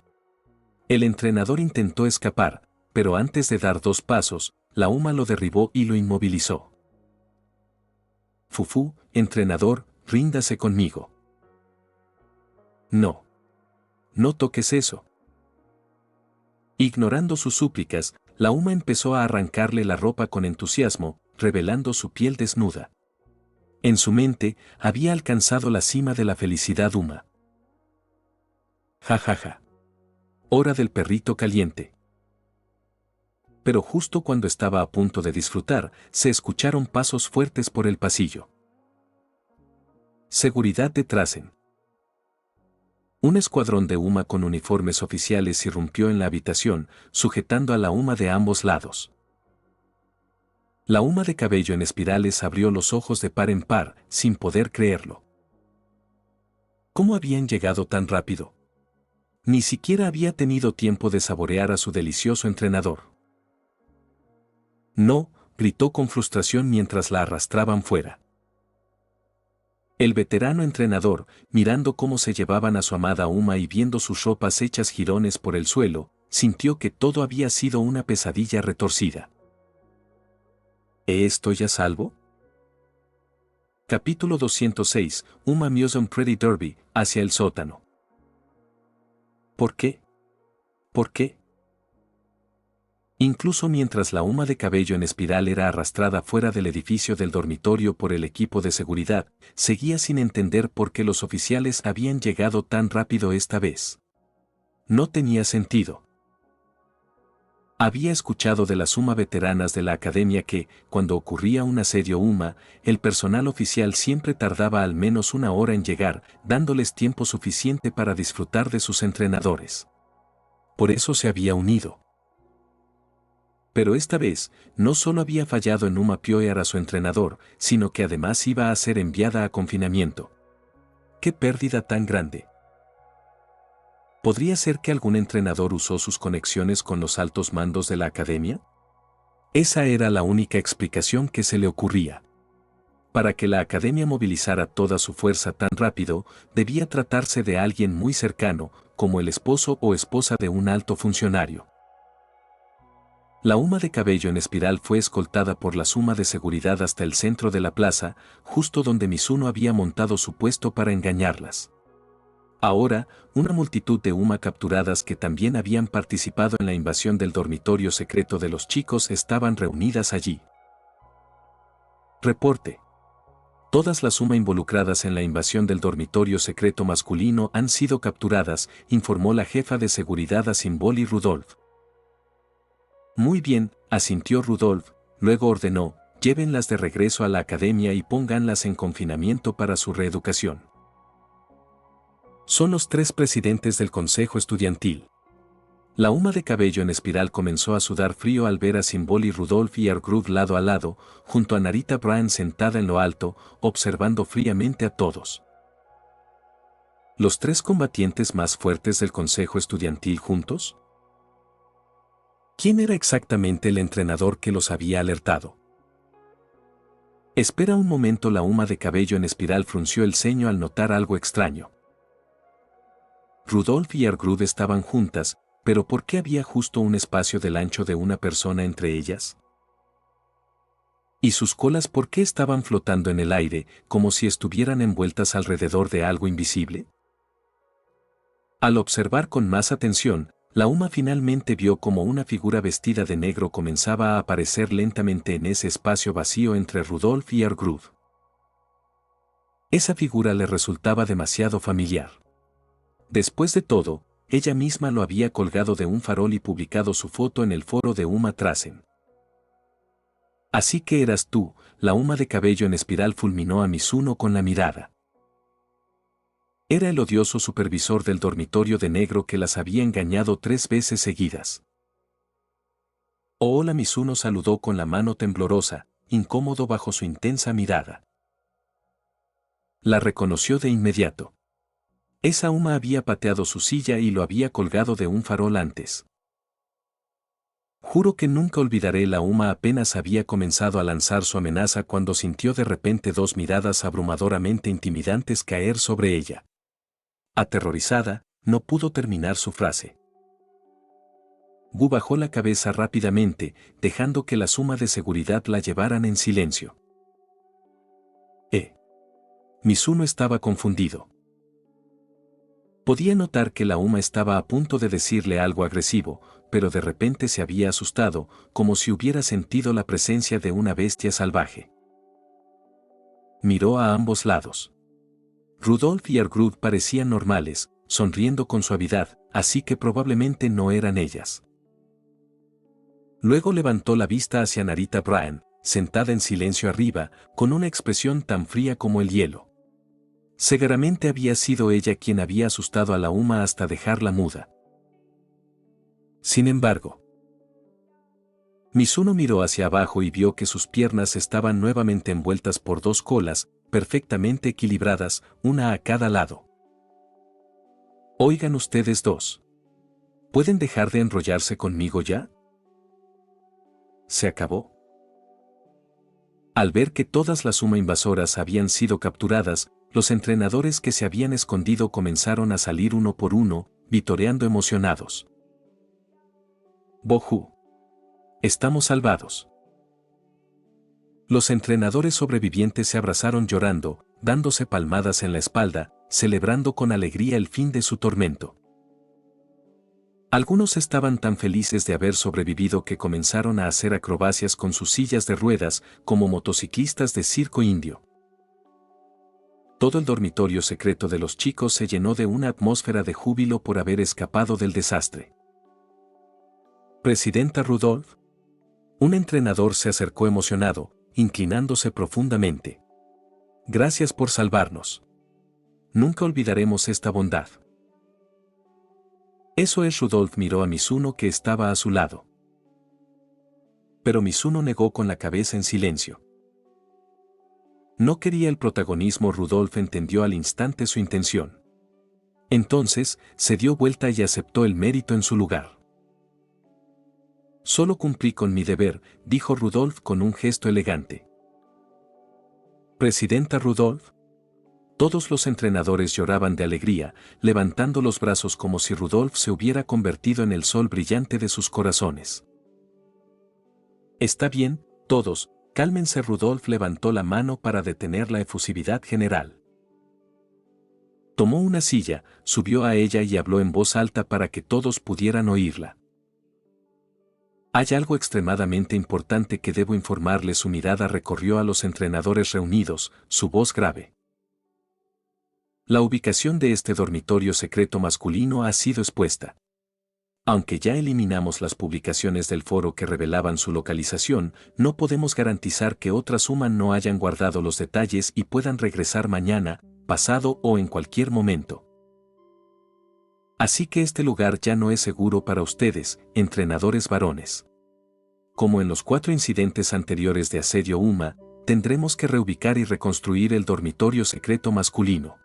El entrenador intentó escapar, pero antes de dar 2 pasos, la Uma lo derribó y lo inmovilizó. Fufú, entrenador, ríndase conmigo. No. No toques eso. Ignorando sus súplicas, la Uma empezó a arrancarle la ropa con entusiasmo, revelando su piel desnuda. En su mente, había alcanzado la cima de la felicidad Uma. Ja ja ja. Hora del perrito caliente. Pero justo cuando estaba a punto de disfrutar, se escucharon pasos fuertes por el pasillo. Seguridad de Trasen. Un escuadrón de Uma con uniformes oficiales irrumpió en la habitación, sujetando a la Uma de ambos lados. La Uma de cabello en espirales abrió los ojos de par en par, sin poder creerlo. ¿Cómo habían llegado tan rápido? Ni siquiera había tenido tiempo de saborear a su delicioso entrenador. No, gritó con frustración mientras la arrastraban fuera. El veterano entrenador, mirando cómo se llevaban a su amada Uma y viendo sus ropas hechas jirones por el suelo, sintió que todo había sido una pesadilla retorcida. ¿Estoy a salvo? Capítulo 206, Uma Museum Pretty Derby, hacia el sótano. ¿Por qué? ¿Por qué? Incluso mientras la Uma de cabello en espiral era arrastrada fuera del edificio del dormitorio por el equipo de seguridad, seguía sin entender por qué los oficiales habían llegado tan rápido esta vez. No tenía sentido. Había escuchado de las Uma veteranas de la academia que, cuando ocurría un asedio Uma, el personal oficial siempre tardaba al menos 1 hora en llegar, dándoles tiempo suficiente para disfrutar de sus entrenadores. Por eso se había unido. Pero esta vez, no solo había fallado en Uma Pioear a su entrenador, sino que además iba a ser enviada a confinamiento. ¡Qué pérdida tan grande! ¿Podría ser que algún entrenador usó sus conexiones con los altos mandos de la academia? Esa era la única explicación que se le ocurría. Para que la academia movilizara toda su fuerza tan rápido, debía tratarse de alguien muy cercano, como el esposo o esposa de un alto funcionario. La Uma de cabello en espiral fue escoltada por la suma de seguridad hasta el centro de la plaza, justo donde Mizuno había montado su puesto para engañarlas. Ahora, una multitud de Uma capturadas que también habían participado en la invasión del dormitorio secreto de los chicos estaban reunidas allí. Reporte. Todas las Uma involucradas en la invasión del dormitorio secreto masculino han sido capturadas, informó la jefa de seguridad a Symbol y Rudolph. Muy bien, asintió Rudolph, luego ordenó, llévenlas de regreso a la academia y pónganlas en confinamiento para su reeducación. Son los 3 presidentes del consejo estudiantil. La Uma de cabello en espiral comenzó a sudar frío al ver a Symbol y Rudolph y Argrove lado a lado, junto a Narita Bryan sentada en lo alto, observando fríamente a todos. ¿Los 3 combatientes más fuertes del consejo estudiantil juntos? ¿Quién era exactamente el entrenador que los había alertado? Espera un momento. La Uma de cabello en espiral frunció el ceño al notar algo extraño. Rudolph y Argrove estaban juntas, pero ¿por qué había justo un espacio del ancho de una persona entre ellas? ¿Y sus colas por qué estaban flotando en el aire, como si estuvieran envueltas alrededor de algo invisible? Al observar con más atención, La Uma finalmente vio como una figura vestida de negro comenzaba a aparecer lentamente en ese espacio vacío entre Rudolf y Ergrud. Esa figura le resultaba demasiado familiar. Después de todo, ella misma lo había colgado de un farol y publicado su foto en el foro de Uma Trasen. Así que eras tú. La Uma de cabello en espiral fulminó a Mizuno con la mirada. Era el odioso supervisor del dormitorio de negro que las había engañado 3 veces seguidas. Hola, Mizuno saludó con la mano temblorosa, incómodo bajo su intensa mirada. La reconoció de inmediato. Esa Uma había pateado su silla y lo había colgado de un farol antes. Juro que nunca olvidaré. La Uma apenas había comenzado a lanzar su amenaza cuando sintió de repente 2 miradas abrumadoramente intimidantes caer sobre ella. Aterrorizada, no pudo terminar su frase. Gu bajó la cabeza rápidamente, dejando que la suma de seguridad la llevaran en silencio. Mizuno estaba confundido. Podía notar que la Uma estaba a punto de decirle algo agresivo, pero de repente se había asustado, como si hubiera sentido la presencia de una bestia salvaje. Miró a ambos lados. Rudolf y Ergrud parecían normales, sonriendo con suavidad, así que probablemente no eran ellas. Luego levantó la vista hacia Narita Bryan, sentada en silencio arriba, con una expresión tan fría como el hielo. Seguramente había sido ella quien había asustado a la Uma hasta dejarla muda. Sin embargo, Mizuno miró hacia abajo y vio que sus piernas estaban nuevamente envueltas por 2 colas, perfectamente equilibradas, una a cada lado. Oigan ustedes dos. ¿Pueden dejar de enrollarse conmigo ya? ¿Se acabó? Al ver que todas las Uma invasoras habían sido capturadas, los entrenadores que se habían escondido comenzaron a salir uno por uno, vitoreando emocionados. Bohu. Estamos salvados. Los entrenadores sobrevivientes se abrazaron llorando, dándose palmadas en la espalda, celebrando con alegría el fin de su tormento. Algunos estaban tan felices de haber sobrevivido que comenzaron a hacer acrobacias con sus sillas de ruedas, como motociclistas de circo indio. Todo el dormitorio secreto de los chicos se llenó de una atmósfera de júbilo por haber escapado del desastre. Presidenta Rudolf. Un entrenador se acercó emocionado, inclinándose profundamente. Gracias por salvarnos. Nunca olvidaremos esta bondad. Eso es. Rudolf miró a Mizuno que estaba a su lado. Pero Mizuno negó con la cabeza en silencio. No quería el protagonismo. Rudolf entendió al instante su intención. Entonces, se dio vuelta y aceptó el mérito en su lugar. Solo cumplí con mi deber, dijo Rudolf con un gesto elegante. Presidenta Rudolf. Todos los entrenadores lloraban de alegría, levantando los brazos como si Rudolf se hubiera convertido en el sol brillante de sus corazones. Está bien, todos. Cálmense. Rudolf levantó la mano para detener la efusividad general. Tomó una silla, subió a ella y habló en voz alta para que todos pudieran oírla. Hay algo extremadamente importante que debo informarle. Su mirada recorrió a los entrenadores reunidos, su voz grave. La ubicación de este dormitorio secreto masculino ha sido expuesta. Aunque ya eliminamos las publicaciones del foro que revelaban su localización, no podemos garantizar que otras Uma no hayan guardado los detalles y puedan regresar mañana, pasado o en cualquier momento. Así que este lugar ya no es seguro para ustedes, entrenadores varones. Como en los 4 incidentes anteriores de asedio Uma, tendremos que reubicar y reconstruir el dormitorio secreto masculino.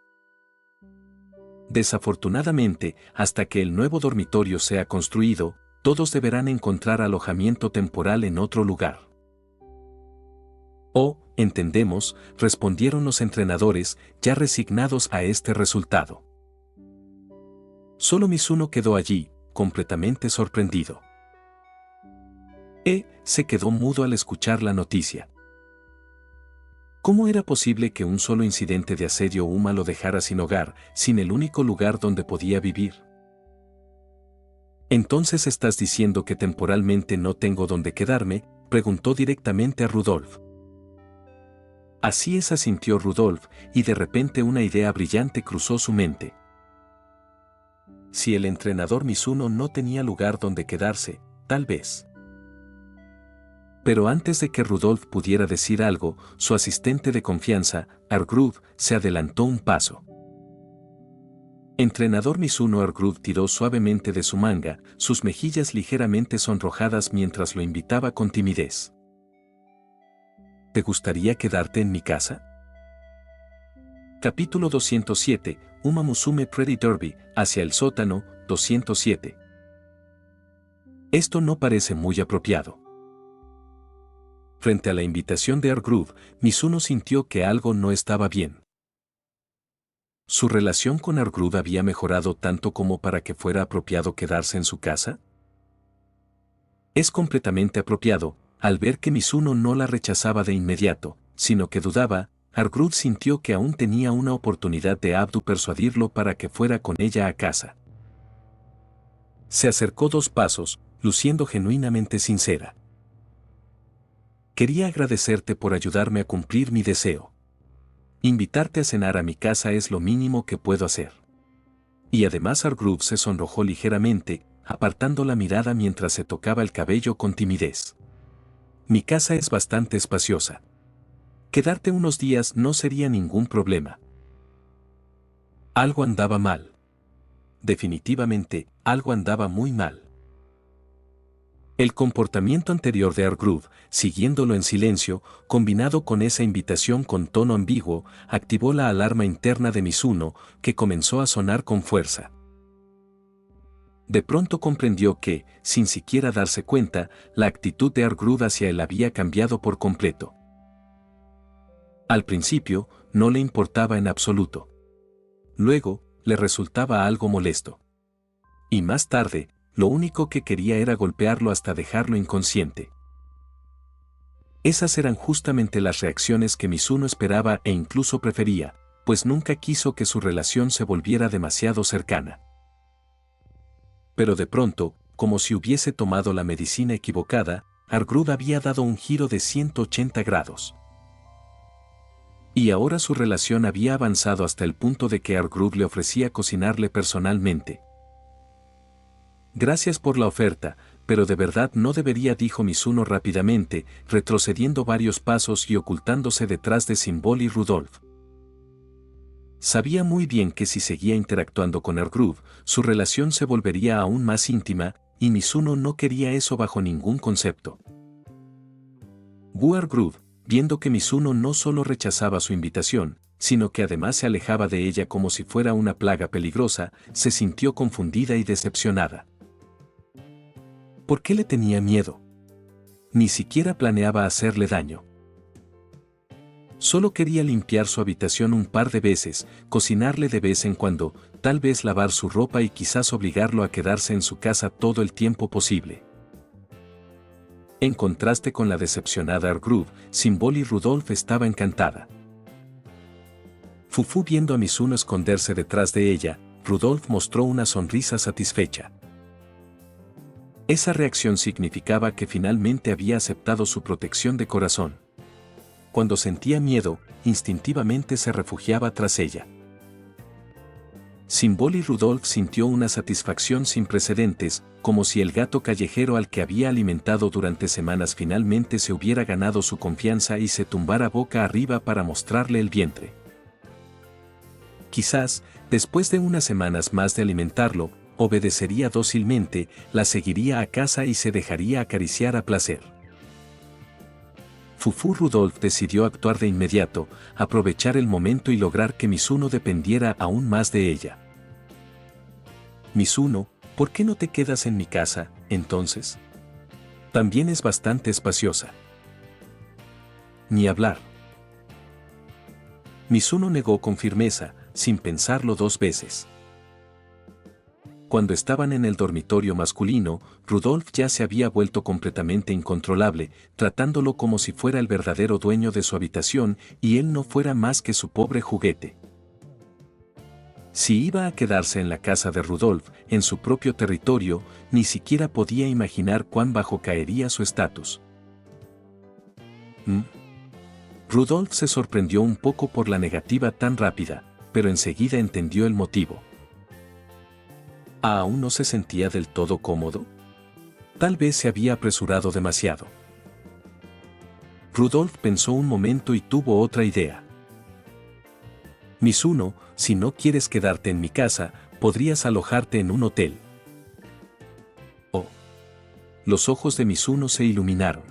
Desafortunadamente, hasta que el nuevo dormitorio sea construido, todos deberán encontrar alojamiento temporal en otro lugar. Oh, entendemos, respondieron los entrenadores, ya resignados a este resultado. Solo Mizuno quedó allí, completamente sorprendido. Se quedó mudo al escuchar la noticia. ¿Cómo era posible que un solo incidente de asedio Uma lo dejara sin hogar, sin el único lugar donde podía vivir? ¿Entonces estás diciendo que temporalmente no tengo dónde quedarme?, preguntó directamente a Rudolf. Así es, asintió Rudolf, y de repente una idea brillante cruzó su mente. Si el entrenador Mizuno no tenía lugar donde quedarse, tal vez. Pero antes de que Rudolf pudiera decir algo, su asistente de confianza, Argrud, se adelantó un paso. Entrenador Mizuno. Argrud tiró suavemente de su manga, sus mejillas ligeramente sonrojadas mientras lo invitaba con timidez. ¿Te gustaría quedarte en mi casa? Capítulo 207, Uma Musume Pretty Derby, hacia el sótano, 207. Esto no parece muy apropiado. Frente a la invitación de Argrud, Mizuno sintió que algo no estaba bien. ¿Su relación con Argrud había mejorado tanto como para que fuera apropiado quedarse en su casa? Es completamente apropiado. Al ver que Mizuno no la rechazaba de inmediato, sino que dudaba, Argrud sintió que aún tenía una oportunidad de persuadirlo para que fuera con ella a casa. Se acercó 2 pasos, luciendo genuinamente sincera. Quería agradecerte por ayudarme a cumplir mi deseo. Invitarte a cenar a mi casa es lo mínimo que puedo hacer. Y además Argrud se sonrojó ligeramente, apartando la mirada mientras se tocaba el cabello con timidez. Mi casa es bastante espaciosa. Quedarte unos días no sería ningún problema. Algo andaba mal. Definitivamente, algo andaba muy mal. El comportamiento anterior de Argrud, siguiéndolo en silencio, combinado con esa invitación con tono ambiguo, activó la alarma interna de Mizuno, que comenzó a sonar con fuerza. De pronto comprendió que, sin siquiera darse cuenta, la actitud de Argrud hacia él había cambiado por completo. Al principio, no le importaba en absoluto. Luego, le resultaba algo molesto. Y más tarde, lo único que quería era golpearlo hasta dejarlo inconsciente. Esas eran justamente las reacciones que Mizuno esperaba e incluso prefería, pues nunca quiso que su relación se volviera demasiado cercana. Pero de pronto, como si hubiese tomado la medicina equivocada, Argrud había dado un giro de 180 grados. Y ahora su relación había avanzado hasta el punto de que Argrud le ofrecía cocinarle personalmente. Gracias por la oferta, pero de verdad no debería, dijo Mizuno rápidamente, retrocediendo varios pasos y ocultándose detrás de Symbol y Rudolf. Sabía muy bien que si seguía interactuando con Argrud, su relación se volvería aún más íntima, y Mizuno no quería eso bajo ningún concepto. Argrud, viendo que Mizuno no solo rechazaba su invitación, sino que además se alejaba de ella como si fuera una plaga peligrosa, se sintió confundida y decepcionada. ¿Por qué le tenía miedo? Ni siquiera planeaba hacerle daño. Solo quería limpiar su habitación un par de veces, cocinarle de vez en cuando, tal vez lavar su ropa y quizás obligarlo a quedarse en su casa todo el tiempo posible. En contraste con la decepcionada Argrud, Symbol y Rudolf estaba encantada. Fufu, viendo a Mizuno esconderse detrás de ella, Rudolf mostró una sonrisa satisfecha. Esa reacción significaba que finalmente había aceptado su protección de corazón. Cuando sentía miedo, instintivamente se refugiaba tras ella. Symbol y Rudolf sintió una satisfacción sin precedentes, como si el gato callejero al que había alimentado durante semanas finalmente se hubiera ganado su confianza y se tumbara boca arriba para mostrarle el vientre. Quizás, después de unas semanas más de alimentarlo, obedecería dócilmente, la seguiría a casa y se dejaría acariciar a placer. Fufu. Rudolf decidió actuar de inmediato, aprovechar el momento y lograr que Mizuno dependiera aún más de ella. Mizuno, ¿por qué no te quedas en mi casa, entonces? También es bastante espaciosa. Ni hablar. Mizuno negó con firmeza, sin pensarlo 2 veces. Cuando estaban en el dormitorio masculino, Rudolf ya se había vuelto completamente incontrolable, tratándolo como si fuera el verdadero dueño de su habitación y él no fuera más que su pobre juguete. Si iba a quedarse en la casa de Rudolf, en su propio territorio, ni siquiera podía imaginar cuán bajo caería su estatus. Rudolf se sorprendió un poco por la negativa tan rápida, pero enseguida entendió el motivo. ¿Aún no se sentía del todo cómodo? Tal vez se había apresurado demasiado. Rudolf pensó un momento y tuvo otra idea. Mizuno, si no quieres quedarte en mi casa, podrías alojarte en un hotel. Oh. Los ojos de Mizuno se iluminaron.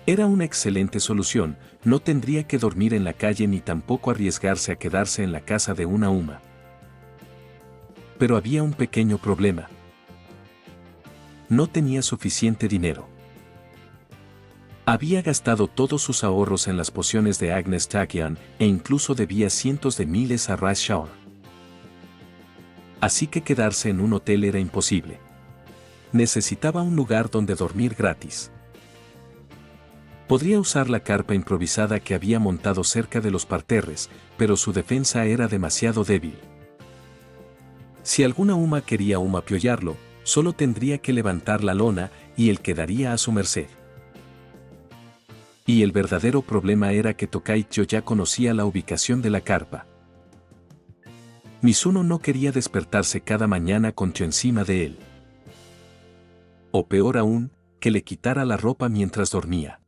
Era una excelente solución, no tendría que dormir en la calle ni tampoco arriesgarse a quedarse en la casa de una Uma. Pero había un pequeño problema. No tenía suficiente dinero. Había gastado todos sus ahorros en las pociones de Agnes Takian e incluso debía cientos de miles a Rice Shaw. Así que quedarse en un hotel era imposible. Necesitaba un lugar donde dormir gratis. Podría usar la carpa improvisada que había montado cerca de los parterres, pero su defensa era demasiado débil. Si alguna Uma quería apiollarlo, solo tendría que levantar la lona y él quedaría a su merced. Y el verdadero problema era que Tokaicho ya conocía la ubicación de la carpa. Mizuno no quería despertarse cada mañana con Tio encima de él. O peor aún, que le quitara la ropa mientras dormía.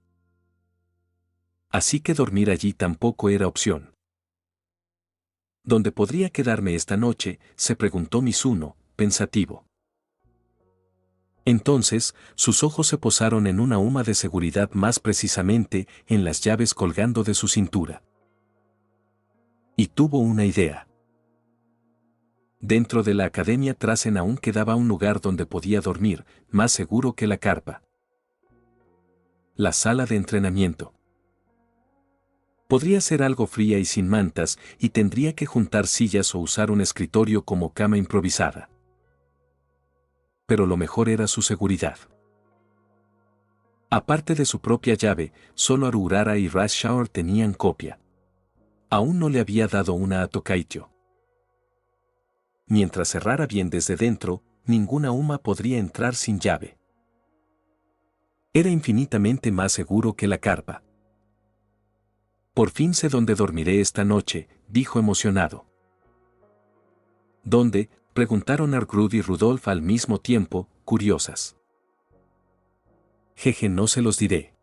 Así que dormir allí tampoco era opción. ¿Dónde podría quedarme esta noche?, se preguntó Mizuno, pensativo. Entonces, sus ojos se posaron en una Uma de seguridad, más precisamente, en las llaves colgando de su cintura. Y tuvo una idea. Dentro de la Academia Trasen aún quedaba un lugar donde podía dormir, más seguro que la carpa. La sala de entrenamiento. Podría ser algo fría y sin mantas, y tendría que juntar sillas o usar un escritorio como cama improvisada. Pero lo mejor era su seguridad. Aparte de su propia llave, solo Arurara y Rice Shower tenían copia. Aún no le había dado una a Tokaicho. Mientras cerrara bien desde dentro, ninguna Uma podría entrar sin llave. Era infinitamente más seguro que la carpa. Por fin sé dónde dormiré esta noche, dijo emocionado. ¿Dónde?, preguntaron Argrud y Rudolf al mismo tiempo, curiosas. Jeje, no se los diré.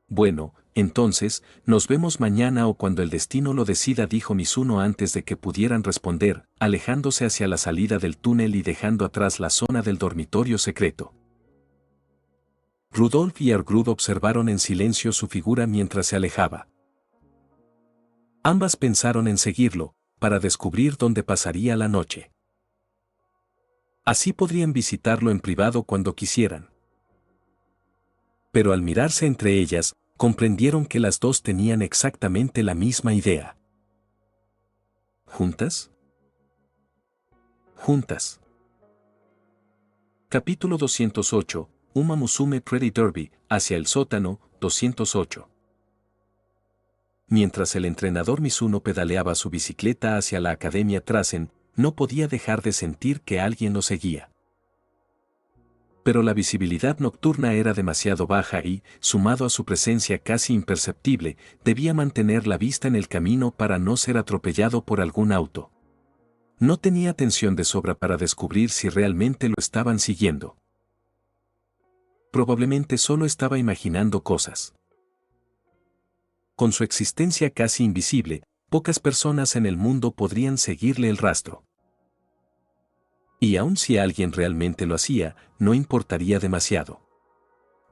Bueno, entonces, nos vemos mañana o cuando el destino lo decida, dijo Mizuno antes de que pudieran responder, alejándose hacia la salida del túnel y dejando atrás la zona del dormitorio secreto. Rudolf y Argrud observaron en silencio su figura mientras se alejaba. Ambas pensaron en seguirlo, para descubrir dónde pasaría la noche. Así podrían visitarlo en privado cuando quisieran. Pero al mirarse entre ellas, comprendieron que las dos tenían exactamente la misma idea. ¿Juntas? Juntas. Capítulo 208, Uma Musume Pretty Derby, hacia el sótano, 208. Mientras el entrenador Mizuno pedaleaba su bicicleta hacia la Academia Trasen, no podía dejar de sentir que alguien lo seguía. Pero la visibilidad nocturna era demasiado baja y, sumado a su presencia casi imperceptible, debía mantener la vista en el camino para no ser atropellado por algún auto. No tenía atención de sobra para descubrir si realmente lo estaban siguiendo. Probablemente solo estaba imaginando cosas. Con su existencia casi invisible, pocas personas en el mundo podrían seguirle el rastro. Y aun si alguien realmente lo hacía, no importaría demasiado.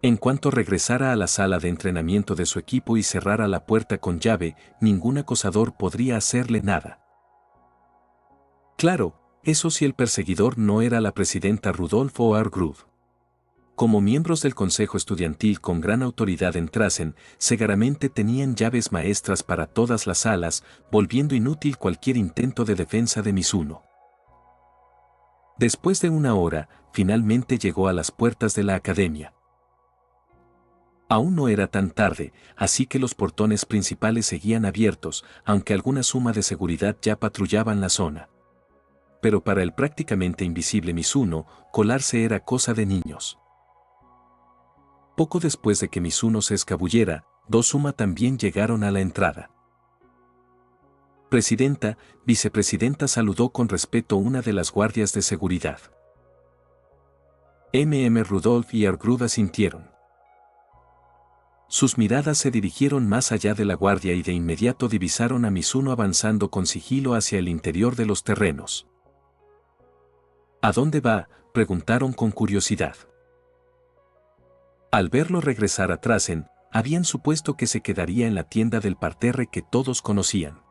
En cuanto regresara a la sala de entrenamiento de su equipo y cerrara la puerta con llave, ningún acosador podría hacerle nada. Claro, eso si el perseguidor no era la presidenta Rudolfo Argrud. Como miembros del consejo estudiantil con gran autoridad en Trasen, seguramente tenían llaves maestras para todas las salas, volviendo inútil cualquier intento de defensa de Mizuno. Después de una hora, finalmente llegó a las puertas de la academia. Aún no era tan tarde, así que los portones principales seguían abiertos, aunque alguna suma de seguridad ya patrullaban la zona. Pero para el prácticamente invisible Mizuno, colarse era cosa de niños. Poco después de que Mizuno se escabullera, dos Suma también llegaron a la entrada. Presidenta, vicepresidenta saludó con respeto una de las guardias de seguridad. Rudolph y Argrud asintieron. Sus miradas se dirigieron más allá de la guardia y de inmediato divisaron a Mizuno avanzando con sigilo hacia el interior de los terrenos. ¿A dónde va?, preguntaron con curiosidad. Al verlo regresar a Trasen, habían supuesto que se quedaría en la tienda del parterre que todos conocían.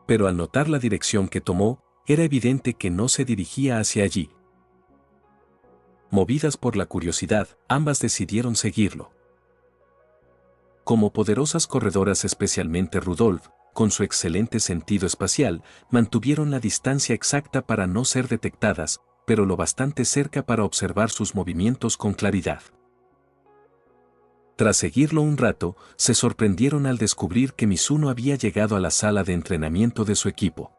Pero al notar la dirección que tomó, era evidente que no se dirigía hacia allí. Movidas por la curiosidad, ambas decidieron seguirlo. Como poderosas corredoras, especialmente Rudolph, con su excelente sentido espacial, mantuvieron la distancia exacta para no ser detectadas, pero lo bastante cerca para observar sus movimientos con claridad. Tras seguirlo un rato, se sorprendieron al descubrir que Mizuno había llegado a la sala de entrenamiento de su equipo.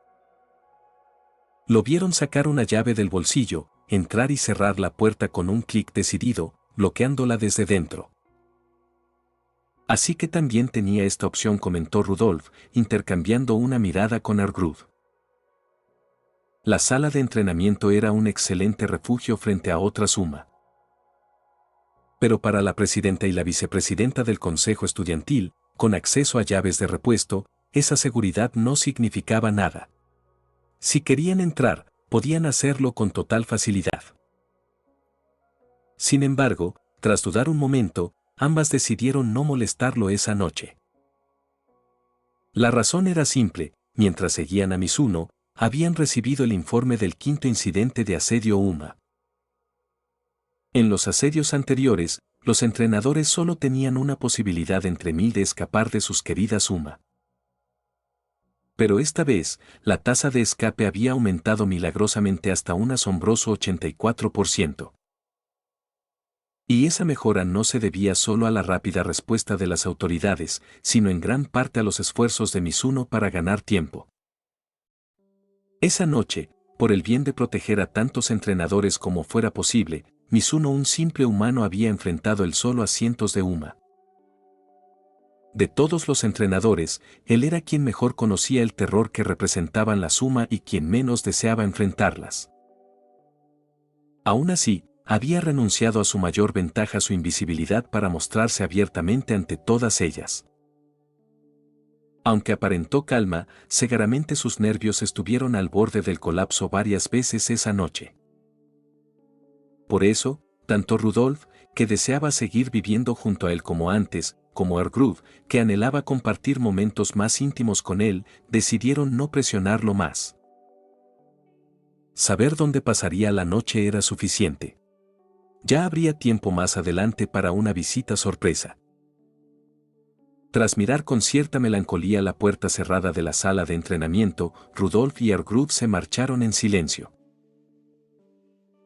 Lo vieron sacar una llave del bolsillo, entrar y cerrar la puerta con un clic decidido, bloqueándola desde dentro. Así que también tenía esta opción, comentó Rudolph, intercambiando una mirada con Argrud. La sala de entrenamiento era un excelente refugio frente a otra Suma. Pero para la presidenta y la vicepresidenta del consejo estudiantil, con acceso a llaves de repuesto, esa seguridad no significaba nada. Si querían entrar, podían hacerlo con total facilidad. Sin embargo, tras dudar un momento, ambas decidieron no molestarlo esa noche. La razón era simple: mientras seguían a Mizuno, habían recibido el informe del quinto incidente de asedio Uma. En los asedios anteriores, los entrenadores solo tenían una posibilidad entre 1000 de escapar de sus queridas Uma. Pero esta vez, la tasa de escape había aumentado milagrosamente hasta un asombroso 84%. Y esa mejora no se debía solo a la rápida respuesta de las autoridades, sino en gran parte a los esfuerzos de Mizuno para ganar tiempo. Esa noche, por el bien de proteger a tantos entrenadores como fuera posible, Mizuno, un simple humano, había enfrentado él solo a cientos de Uma. De todos los entrenadores, él era quien mejor conocía el terror que representaban las Uma y quien menos deseaba enfrentarlas. Aún así, había renunciado a su mayor ventaja, su invisibilidad, para mostrarse abiertamente ante todas ellas. Aunque aparentó calma, seguramente sus nervios estuvieron al borde del colapso varias veces esa noche. Por eso, tanto Rudolph, que deseaba seguir viviendo junto a él como antes, como Argrud, que anhelaba compartir momentos más íntimos con él, decidieron no presionarlo más. Saber dónde pasaría la noche era suficiente. Ya habría tiempo más adelante para una visita sorpresa. Tras mirar con cierta melancolía la puerta cerrada de la sala de entrenamiento, Rudolph y Argrud se marcharon en silencio.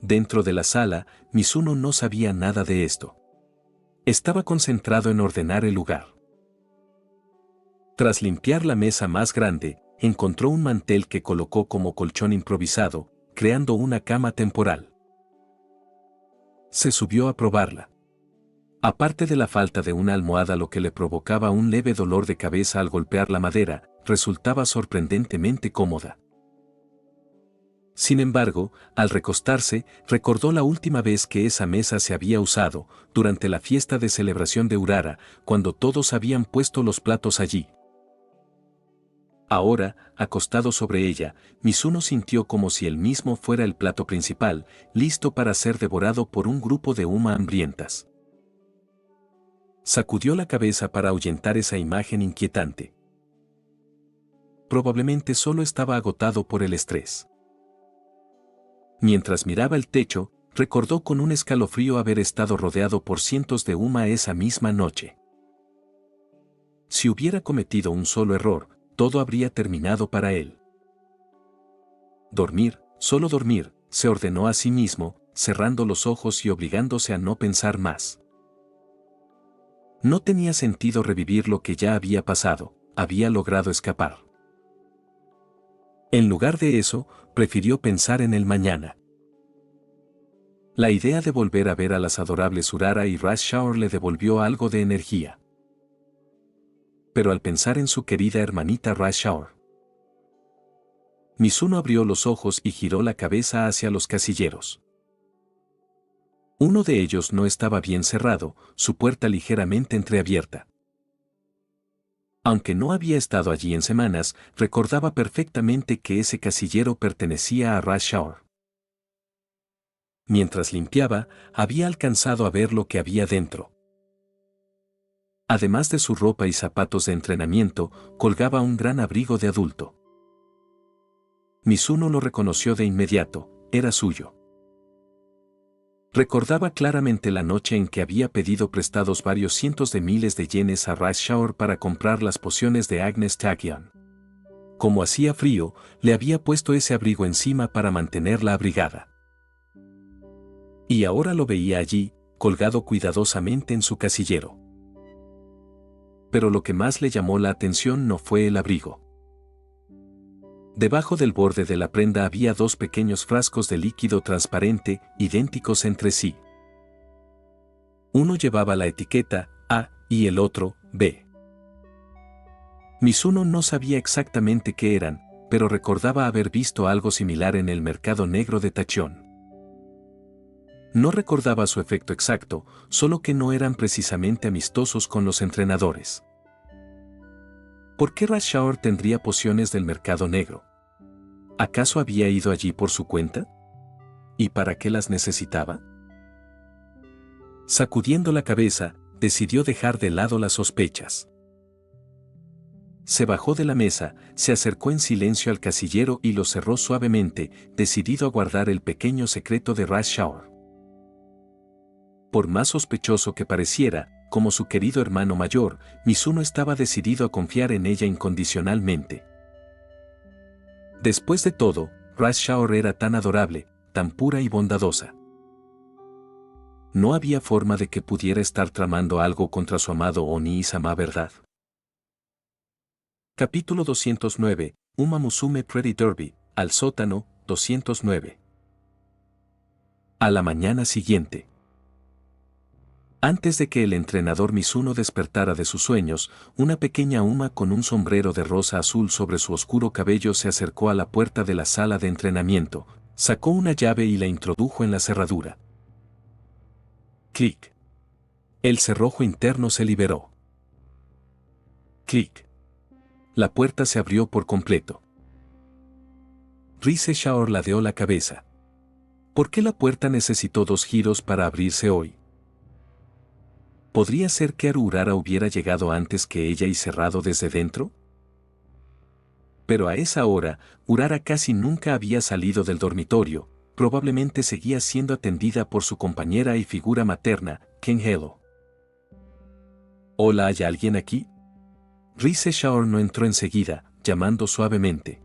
Dentro de la sala, Mizuno no sabía nada de esto. Estaba concentrado en ordenar el lugar. Tras limpiar la mesa más grande, encontró un mantel que colocó como colchón improvisado, creando una cama temporal. Se subió a probarla. Aparte de la falta de una almohada, lo que le provocaba un leve dolor de cabeza al golpear la madera, resultaba sorprendentemente cómoda. Sin embargo, al recostarse, recordó la última vez que esa mesa se había usado, durante la fiesta de celebración de Urara, cuando todos habían puesto los platos allí. Ahora, acostado sobre ella, Mizuno sintió como si él mismo fuera el plato principal, listo para ser devorado por un grupo de Uma hambrientas. Sacudió la cabeza para ahuyentar esa imagen inquietante. Probablemente solo estaba agotado por el estrés. Mientras miraba el techo, recordó con un escalofrío haber estado rodeado por cientos de Uma esa misma noche. Si hubiera cometido un solo error, todo habría terminado para él. Dormir, solo dormir, se ordenó a sí mismo, cerrando los ojos y obligándose a no pensar más. No tenía sentido revivir lo que ya había pasado, había logrado escapar. En lugar de eso, prefirió pensar en el mañana. La idea de volver a ver a las adorables Urara y Rush Shower le devolvió algo de energía. Pero al pensar en su querida hermanita Rush Shower, Mizuno abrió los ojos y giró la cabeza hacia los casilleros. Uno de ellos no estaba bien cerrado, su puerta ligeramente entreabierta. Aunque no había estado allí en semanas, recordaba perfectamente que ese casillero pertenecía a Rush Shower. Mientras limpiaba, había alcanzado a ver lo que había dentro. Además de su ropa y zapatos de entrenamiento, colgaba un gran abrigo de adulto. Mizuno lo reconoció de inmediato, era suyo. Recordaba claramente la noche en que había pedido prestados varios cientos de miles de yenes a Rush Shower para comprar las pociones de Agnes Tachyon. Como hacía frío, le había puesto ese abrigo encima para mantenerla abrigada. Y ahora lo veía allí, colgado cuidadosamente en su casillero. Pero lo que más le llamó la atención no fue el abrigo. Debajo del borde de la prenda había dos pequeños frascos de líquido transparente, idénticos entre sí. Uno llevaba la etiqueta A y el otro B. Mizuno no sabía exactamente qué eran, pero recordaba haber visto algo similar en el mercado negro de Tachyon. No recordaba su efecto exacto, solo que no eran precisamente amistosos con los entrenadores. ¿Por qué Rush Shower tendría pociones del mercado negro? ¿Acaso había ido allí por su cuenta? ¿Y para qué las necesitaba? Sacudiendo la cabeza, decidió dejar de lado las sospechas. Se bajó de la mesa, se acercó en silencio al casillero y lo cerró suavemente, decidido a guardar el pequeño secreto de Rush Shower. Por más sospechoso que pareciera, como su querido hermano mayor, Mizuno estaba decidido a confiar en ella incondicionalmente. Después de todo, Rush Shower era tan adorable, tan pura y bondadosa. No había forma de que pudiera estar tramando algo contra su amado Oni-sama, ¿verdad? Capítulo 209, Uma Musume Pretty Derby, al sótano, 209. A la mañana siguiente. Antes de que el entrenador Mizuno despertara de sus sueños, una pequeña Uma con un sombrero de rosa azul sobre su oscuro cabello se acercó a la puerta de la sala de entrenamiento, sacó una llave y la introdujo en la cerradura. Clic. El cerrojo interno se liberó. Clic. La puerta se abrió por completo. Rise Shower ladeó la cabeza. ¿Por qué la puerta necesitó 2 giros para abrirse hoy? ¿Podría ser que Urara hubiera llegado antes que ella y cerrado desde dentro? Pero a esa hora, Urara casi nunca había salido del dormitorio, probablemente seguía siendo atendida por su compañera y figura materna, Ken Hello. ¿Hola, hay alguien aquí? Rise Shower no entró enseguida, llamando suavemente.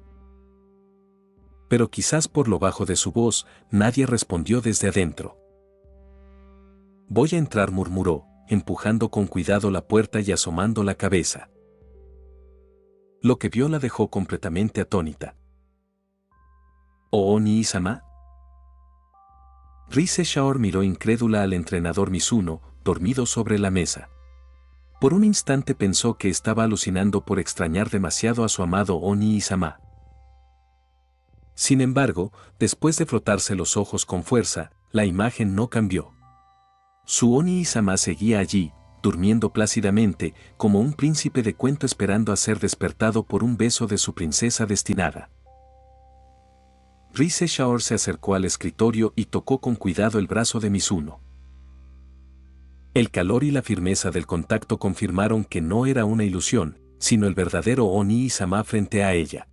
Pero quizás por lo bajo de su voz, nadie respondió desde adentro. Voy a entrar, murmuró, empujando con cuidado la puerta y asomando la cabeza. Lo que vio la dejó completamente atónita. ¿Oni-sama? Rise Shower miró incrédula al entrenador Mizuno, dormido sobre la mesa. Por un instante pensó que estaba alucinando por extrañar demasiado a su amado Oni-sama. Sin embargo, después de frotarse los ojos con fuerza, la imagen no cambió. Su Oni-sama seguía allí, durmiendo plácidamente, como un príncipe de cuento esperando a ser despertado por un beso de su princesa destinada. Rise Shower se acercó al escritorio y tocó con cuidado el brazo de Mizuno. El calor y la firmeza del contacto confirmaron que no era una ilusión, sino el verdadero Oni-sama frente a ella.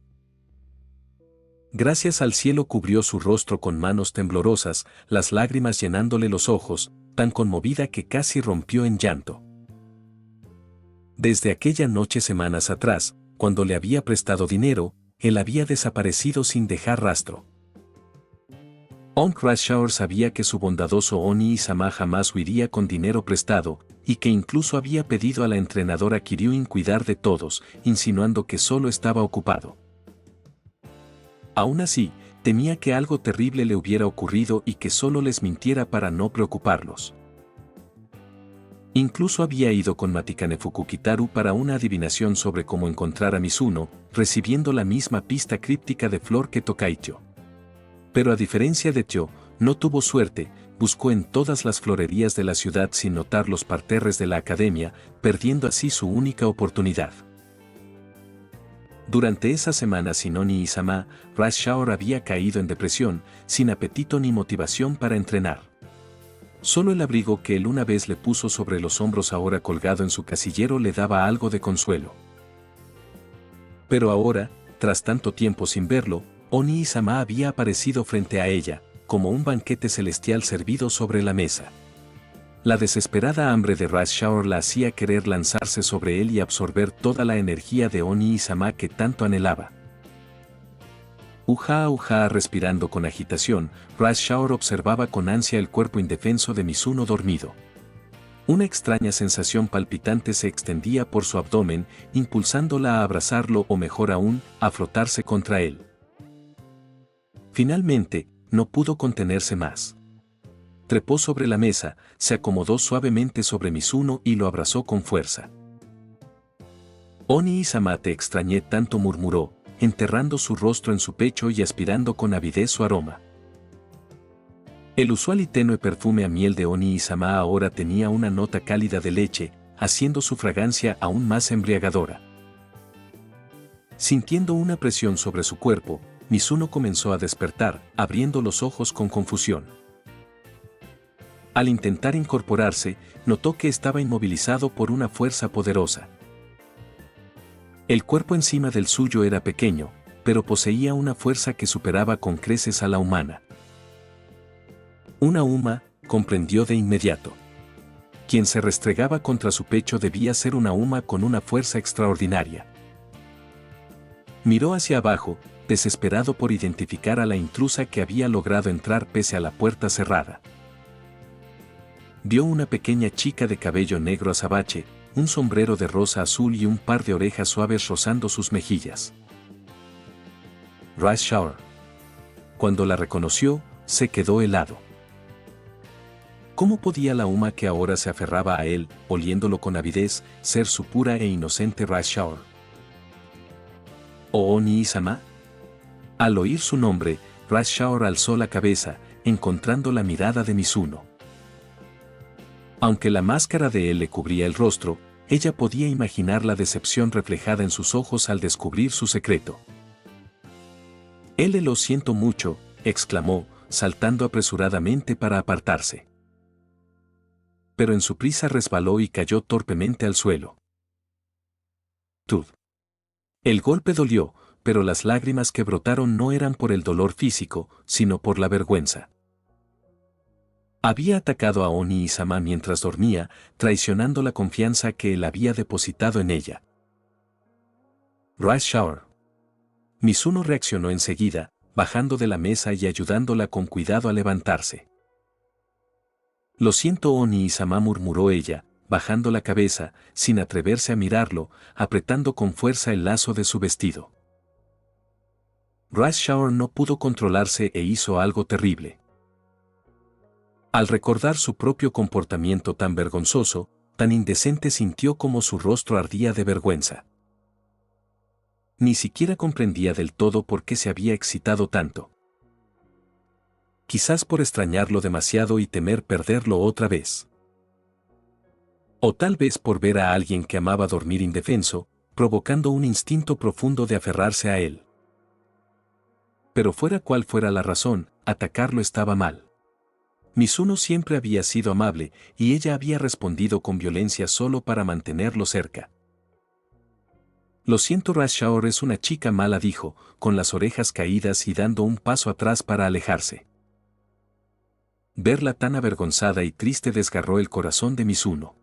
Gracias al cielo cubrió su rostro con manos temblorosas, las lágrimas llenándole los ojos, tan conmovida que casi rompió en llanto. Desde aquella noche semanas atrás, cuando le había prestado dinero, él había desaparecido sin dejar rastro. Rush Shower sabía que su bondadoso Oni-sama jamás huiría con dinero prestado, y que incluso había pedido a la entrenadora Kiryuin cuidar de todos, insinuando que solo estaba ocupado. Aún así, temía que algo terrible le hubiera ocurrido y que solo les mintiera para no preocuparlos. Incluso había ido con Matikane Fukukitaru para una adivinación sobre cómo encontrar a Mizuno, recibiendo la misma pista críptica de flor que Tokaicho. Pero a diferencia de Tyo, no tuvo suerte, buscó en todas las florerías de la ciudad sin notar los parterres de la academia, perdiendo así su única oportunidad. Durante esa semana sin Oni-sama, Rush Shaor había caído en depresión, sin apetito ni motivación para entrenar. Solo el abrigo que él una vez le puso sobre los hombros ahora colgado en su casillero le daba algo de consuelo. Pero ahora, tras tanto tiempo sin verlo, Oni-sama había aparecido frente a ella, como un banquete celestial servido sobre la mesa. La desesperada hambre de Rush Shaor la hacía querer lanzarse sobre él y absorber toda la energía de Oni-sama que tanto anhelaba. Uja, respirando con agitación, Rush Shaor observaba con ansia el cuerpo indefenso de Mizuno dormido. Una extraña sensación palpitante se extendía por su abdomen, impulsándola a abrazarlo o mejor aún, a frotarse contra él. Finalmente, no pudo contenerse más. Trepó sobre la mesa, se acomodó suavemente sobre Mizuno y lo abrazó con fuerza. Oni-sama, te extrañé tanto, murmuró, enterrando su rostro en su pecho y aspirando con avidez su aroma. El usual y tenue perfume a miel de Oni-sama ahora tenía una nota cálida de leche, haciendo su fragancia aún más embriagadora. Sintiendo una presión sobre su cuerpo, Mizuno comenzó a despertar, abriendo los ojos con confusión. Al intentar incorporarse, notó que estaba inmovilizado por una fuerza poderosa. El cuerpo encima del suyo era pequeño, pero poseía una fuerza que superaba con creces a la humana. Una Uma, comprendió de inmediato. Quien se restregaba contra su pecho debía ser una Uma con una fuerza extraordinaria. Miró hacia abajo, desesperado por identificar a la intrusa que había logrado entrar pese a la puerta cerrada. Vio una pequeña chica de cabello negro azabache, un sombrero de rosa azul y un par de orejas suaves rozando sus mejillas. Rush Shaor. Cuando la reconoció, se quedó helado. ¿Cómo podía la Uma que ahora se aferraba a él, oliéndolo con avidez, ser su pura e inocente Rush Shaor? ¿O Oni-sama? Al oír su nombre, Rush Shaor alzó la cabeza, encontrando la mirada de Mizuno. Aunque la máscara de él le cubría el rostro, ella podía imaginar la decepción reflejada en sus ojos al descubrir su secreto. Lo siento mucho, exclamó, saltando apresuradamente para apartarse. Pero en su prisa resbaló y cayó torpemente al suelo. Tud. El golpe dolió, pero las lágrimas que brotaron no eran por el dolor físico, sino por la vergüenza. Había atacado a Oni-sama mientras dormía, traicionando la confianza que él había depositado en ella. Rush Shaor. Mizuno reaccionó enseguida, bajando de la mesa y ayudándola con cuidado a levantarse. Lo siento, Oni-sama, murmuró ella, bajando la cabeza, sin atreverse a mirarlo, apretando con fuerza el lazo de su vestido. Rush Shaor no pudo controlarse e hizo algo terrible. Al recordar su propio comportamiento tan vergonzoso, tan indecente, sintió como su rostro ardía de vergüenza. Ni siquiera comprendía del todo por qué se había excitado tanto. Quizás por extrañarlo demasiado y temer perderlo otra vez. O tal vez por ver a alguien que amaba dormir indefenso, provocando un instinto profundo de aferrarse a él. Pero fuera cual fuera la razón, atacarlo estaba mal. Mizuno siempre había sido amable, y ella había respondido con violencia solo para mantenerlo cerca. Lo siento, Rush Shaor es una chica mala, dijo, con las orejas caídas y dando un paso atrás para alejarse. Verla tan avergonzada y triste desgarró el corazón de Mizuno.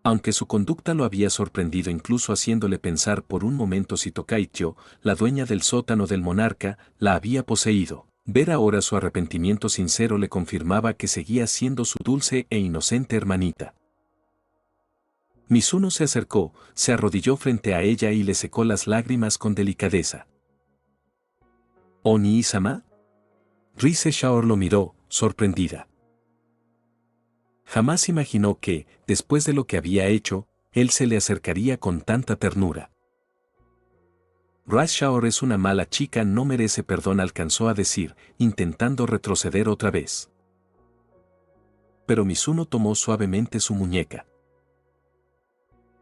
Aunque su conducta lo había sorprendido, incluso haciéndole pensar por un momento si Tokaicho, la dueña del sótano del monarca, la había poseído. Ver ahora su arrepentimiento sincero le confirmaba que seguía siendo su dulce e inocente hermanita. Mizuno se acercó, se arrodilló frente a ella y le secó las lágrimas con delicadeza. ¿Oni-sama? Rise Shaor lo miró, sorprendida. Jamás imaginó que, después de lo que había hecho, él se le acercaría con tanta ternura. Rise Shaor es una mala chica, no merece perdón, alcanzó a decir, intentando retroceder otra vez. Pero Mizuno tomó suavemente su muñeca.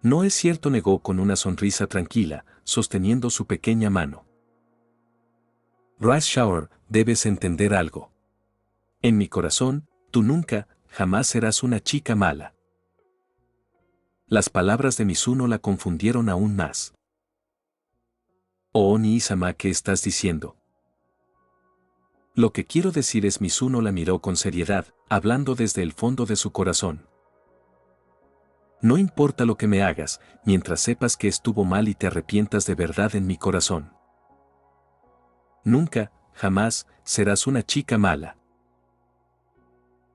No es cierto, negó con una sonrisa tranquila, sosteniendo su pequeña mano. Rise Shaor, debes entender algo. En mi corazón, tú nunca, jamás serás una chica mala. Las palabras de Mizuno la confundieron aún más. Oh Oni-sama, ¿qué estás diciendo? Lo que quiero decir es, Mizuno la miró con seriedad, hablando desde el fondo de su corazón. No importa lo que me hagas, mientras sepas que estuvo mal y te arrepientas de verdad en mi corazón. Nunca, jamás, serás una chica mala.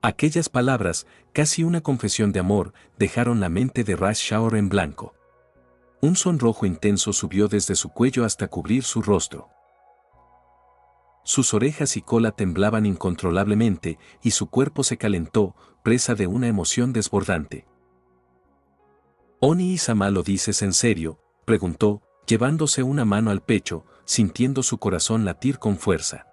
Aquellas palabras, casi una confesión de amor, dejaron la mente de Rise Shaor en blanco. Un sonrojo intenso subió desde su cuello hasta cubrir su rostro. Sus orejas y cola temblaban incontrolablemente, y su cuerpo se calentó, presa de una emoción desbordante. ¿Oni-sama, lo dices en serio?, preguntó, llevándose una mano al pecho, sintiendo su corazón latir con fuerza.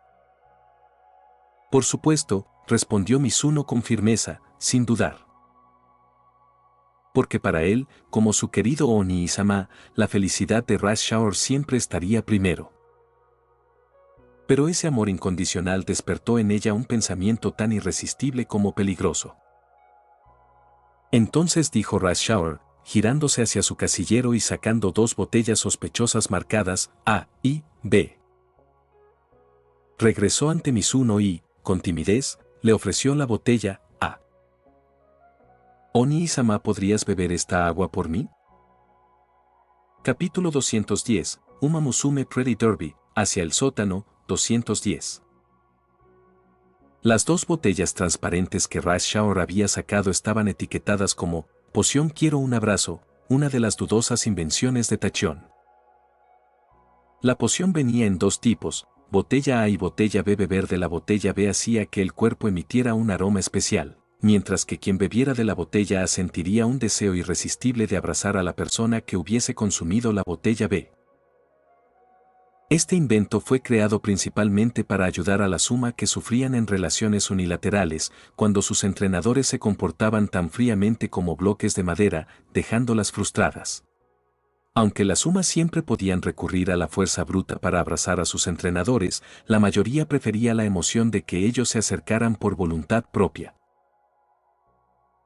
Por supuesto, respondió Mizuno con firmeza, sin dudar. Porque para él, como su querido Oni-sama, la felicidad de Rise Shaor siempre estaría primero. Pero ese amor incondicional despertó en ella un pensamiento tan irresistible como peligroso. Entonces dijo Rise Shaor, girándose hacia su casillero y sacando 2 botellas sospechosas marcadas A y B. Regresó ante Mizuno y, con timidez, le ofreció la botella A. Oni-sama, ¿podrías beber esta agua por mí? Capítulo 210, Uma Musume Pretty Derby, hacia el sótano, 210. Las 2 botellas transparentes que Rise Shaor había sacado estaban etiquetadas como Poción Quiero un abrazo, una de las dudosas invenciones de Tachyon. La poción venía en 2 tipos, botella A y botella B. Beber de la botella B hacía que el cuerpo emitiera un aroma especial, mientras que quien bebiera de la botella A sentiría un deseo irresistible de abrazar a la persona que hubiese consumido la botella B. Este invento fue creado principalmente para ayudar a las Uma que sufrían en relaciones unilaterales, cuando sus entrenadores se comportaban tan fríamente como bloques de madera, dejándolas frustradas. Aunque las Uma siempre podían recurrir a la fuerza bruta para abrazar a sus entrenadores, la mayoría prefería la emoción de que ellos se acercaran por voluntad propia.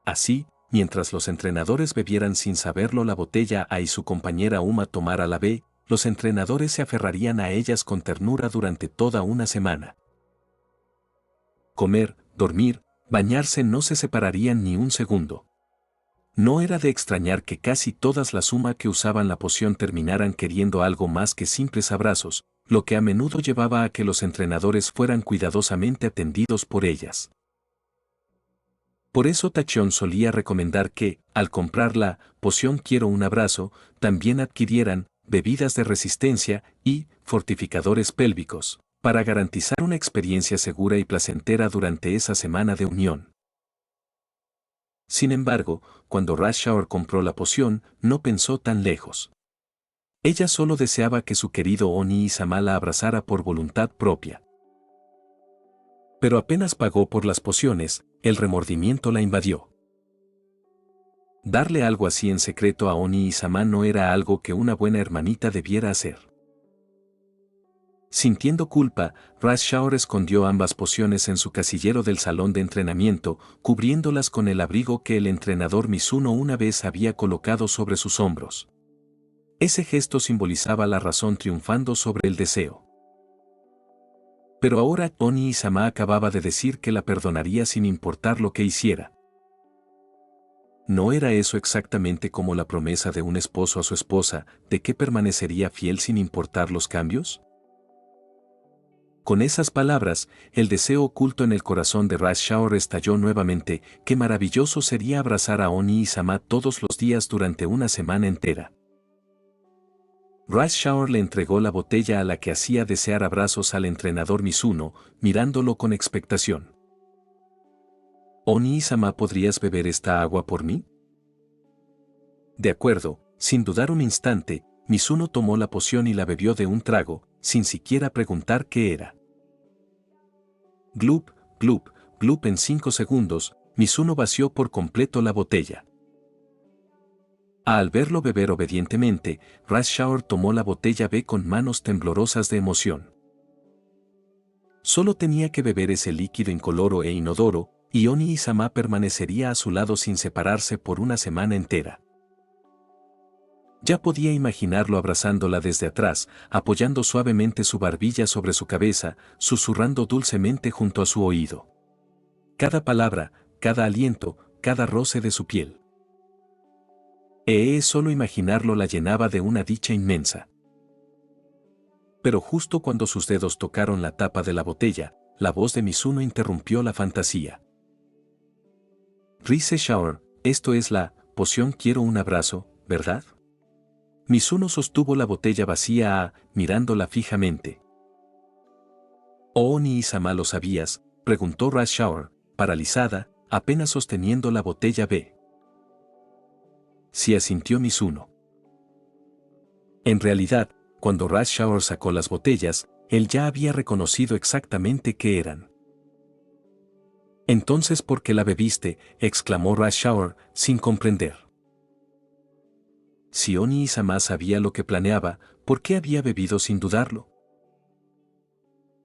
Así, mientras los entrenadores bebieran sin saberlo la botella A y su compañera Uma tomara la B, los entrenadores se aferrarían a ellas con ternura durante toda una semana. Comer, dormir, bañarse no se separarían ni un segundo. No era de extrañar que casi todas las Uma que usaban la poción terminaran queriendo algo más que simples abrazos, lo que a menudo llevaba a que los entrenadores fueran cuidadosamente atendidos por ellas. Por eso Tachyon solía recomendar que, al comprar la poción Quiero un abrazo, también adquirieran bebidas de resistencia y fortificadores pélvicos, para garantizar una experiencia segura y placentera durante esa semana de unión. Sin embargo, cuando Rise Shaor compró la poción, no pensó tan lejos. Ella solo deseaba que su querido Oni-sama la abrazara por voluntad propia. Pero apenas pagó por las pociones, el remordimiento la invadió. Darle algo así en secreto a Oni-sama no era algo que una buena hermanita debiera hacer. Sintiendo culpa, Rise Shaor escondió ambas pociones en su casillero del salón de entrenamiento, cubriéndolas con el abrigo que el entrenador Mizuno una vez había colocado sobre sus hombros. Ese gesto simbolizaba la razón triunfando sobre el deseo. Pero ahora Oni-sama acababa de decir que la perdonaría sin importar lo que hiciera. ¿No era eso exactamente como la promesa de un esposo a su esposa, de que permanecería fiel sin importar los cambios? Con esas palabras, el deseo oculto en el corazón de Rush Shower estalló nuevamente. Qué maravilloso sería abrazar a Oni y Sama todos los días durante una semana entera. Rush Shower le entregó la botella a la que hacía desear abrazos al entrenador Mizuno, mirándolo con expectación. Oni y Sama, ¿podrías beber esta agua por mí? De acuerdo, sin dudar un instante, Mizuno tomó la poción y la bebió de un trago, sin siquiera preguntar qué era. Glup, glup, glup. En 5 segundos, Mizuno vació por completo la botella. Al verlo beber obedientemente, Rush Shower tomó la botella B con manos temblorosas de emoción. Solo tenía que beber ese líquido incoloro e inodoro, y Oni y Sama permanecería a su lado sin separarse por una semana entera. Ya podía imaginarlo abrazándola desde atrás, apoyando suavemente su barbilla sobre su cabeza, susurrando dulcemente junto a su oído. Cada palabra, cada aliento, cada roce de su piel. Solo imaginarlo la llenaba de una dicha inmensa. Pero justo cuando sus dedos tocaron la tapa de la botella, la voz de Mizuno interrumpió la fantasía. Rush Shower, esto es la poción. Quiero un abrazo, ¿verdad? Mizuno sostuvo la botella vacía mirándola fijamente. ¿Oni y Sama lo sabías?, preguntó Rush Shower, paralizada, apenas sosteniendo la botella B. Sí, asintió Mizuno. En realidad, cuando Rush Shower sacó las botellas, él ya había reconocido exactamente qué eran. Entonces, ¿por qué la bebiste?, exclamó Rush Shower, sin comprender. Si Oni y Sama sabía lo que planeaba, ¿por qué había bebido sin dudarlo?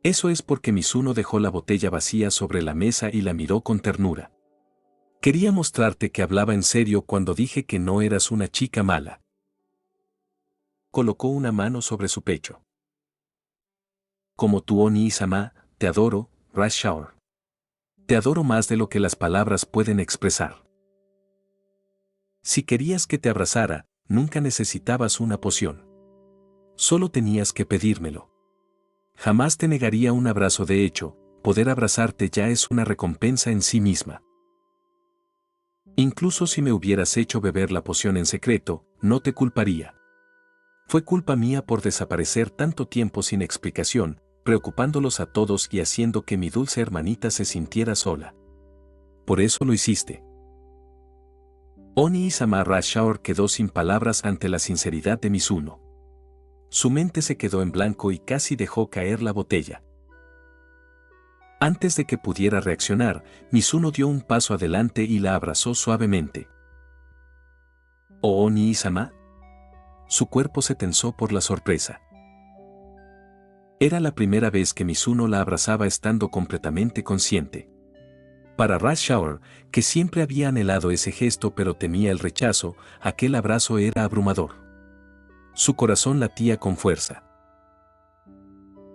Eso es porque Mizuno dejó la botella vacía sobre la mesa y la miró con ternura. Quería mostrarte que hablaba en serio cuando dije que no eras una chica mala. Colocó una mano sobre su pecho. Como tú, Oni y Sama, te adoro, Rush Shower. Te adoro más de lo que las palabras pueden expresar. Si querías que te abrazara, nunca necesitabas una poción. Solo tenías que pedírmelo. Jamás te negaría un abrazo. De hecho, poder abrazarte ya es una recompensa en sí misma. Incluso si me hubieras hecho beber la poción en secreto, no te culparía. Fue culpa mía por desaparecer tanto tiempo sin explicación, preocupándolos a todos y haciendo que mi dulce hermanita se sintiera sola. Por eso lo hiciste. Oni y Sama. Rush Shower quedó sin palabras ante la sinceridad de Mizuno. Su mente se quedó en blanco y casi dejó caer la botella. Antes de que pudiera reaccionar, Mizuno dio un paso adelante y la abrazó suavemente. ¿Oh, Oni y Sama? Su cuerpo se tensó por la sorpresa. Era la primera vez que Mizuno la abrazaba estando completamente consciente. Para Rush Shower, que siempre había anhelado ese gesto pero temía el rechazo, aquel abrazo era abrumador. Su corazón latía con fuerza.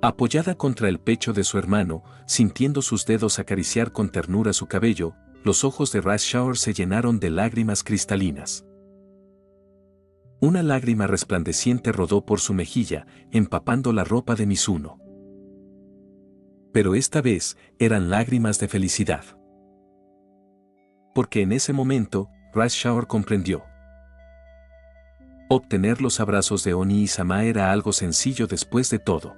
Apoyada contra el pecho de su hermano, sintiendo sus dedos acariciar con ternura su cabello, los ojos de Rush Shower se llenaron de lágrimas cristalinas. Una lágrima resplandeciente rodó por su mejilla, empapando la ropa de Mizuno. Pero esta vez, eran lágrimas de felicidad. Porque en ese momento, Rush Shower comprendió. Obtener los abrazos de Oni y Sama era algo sencillo después de todo.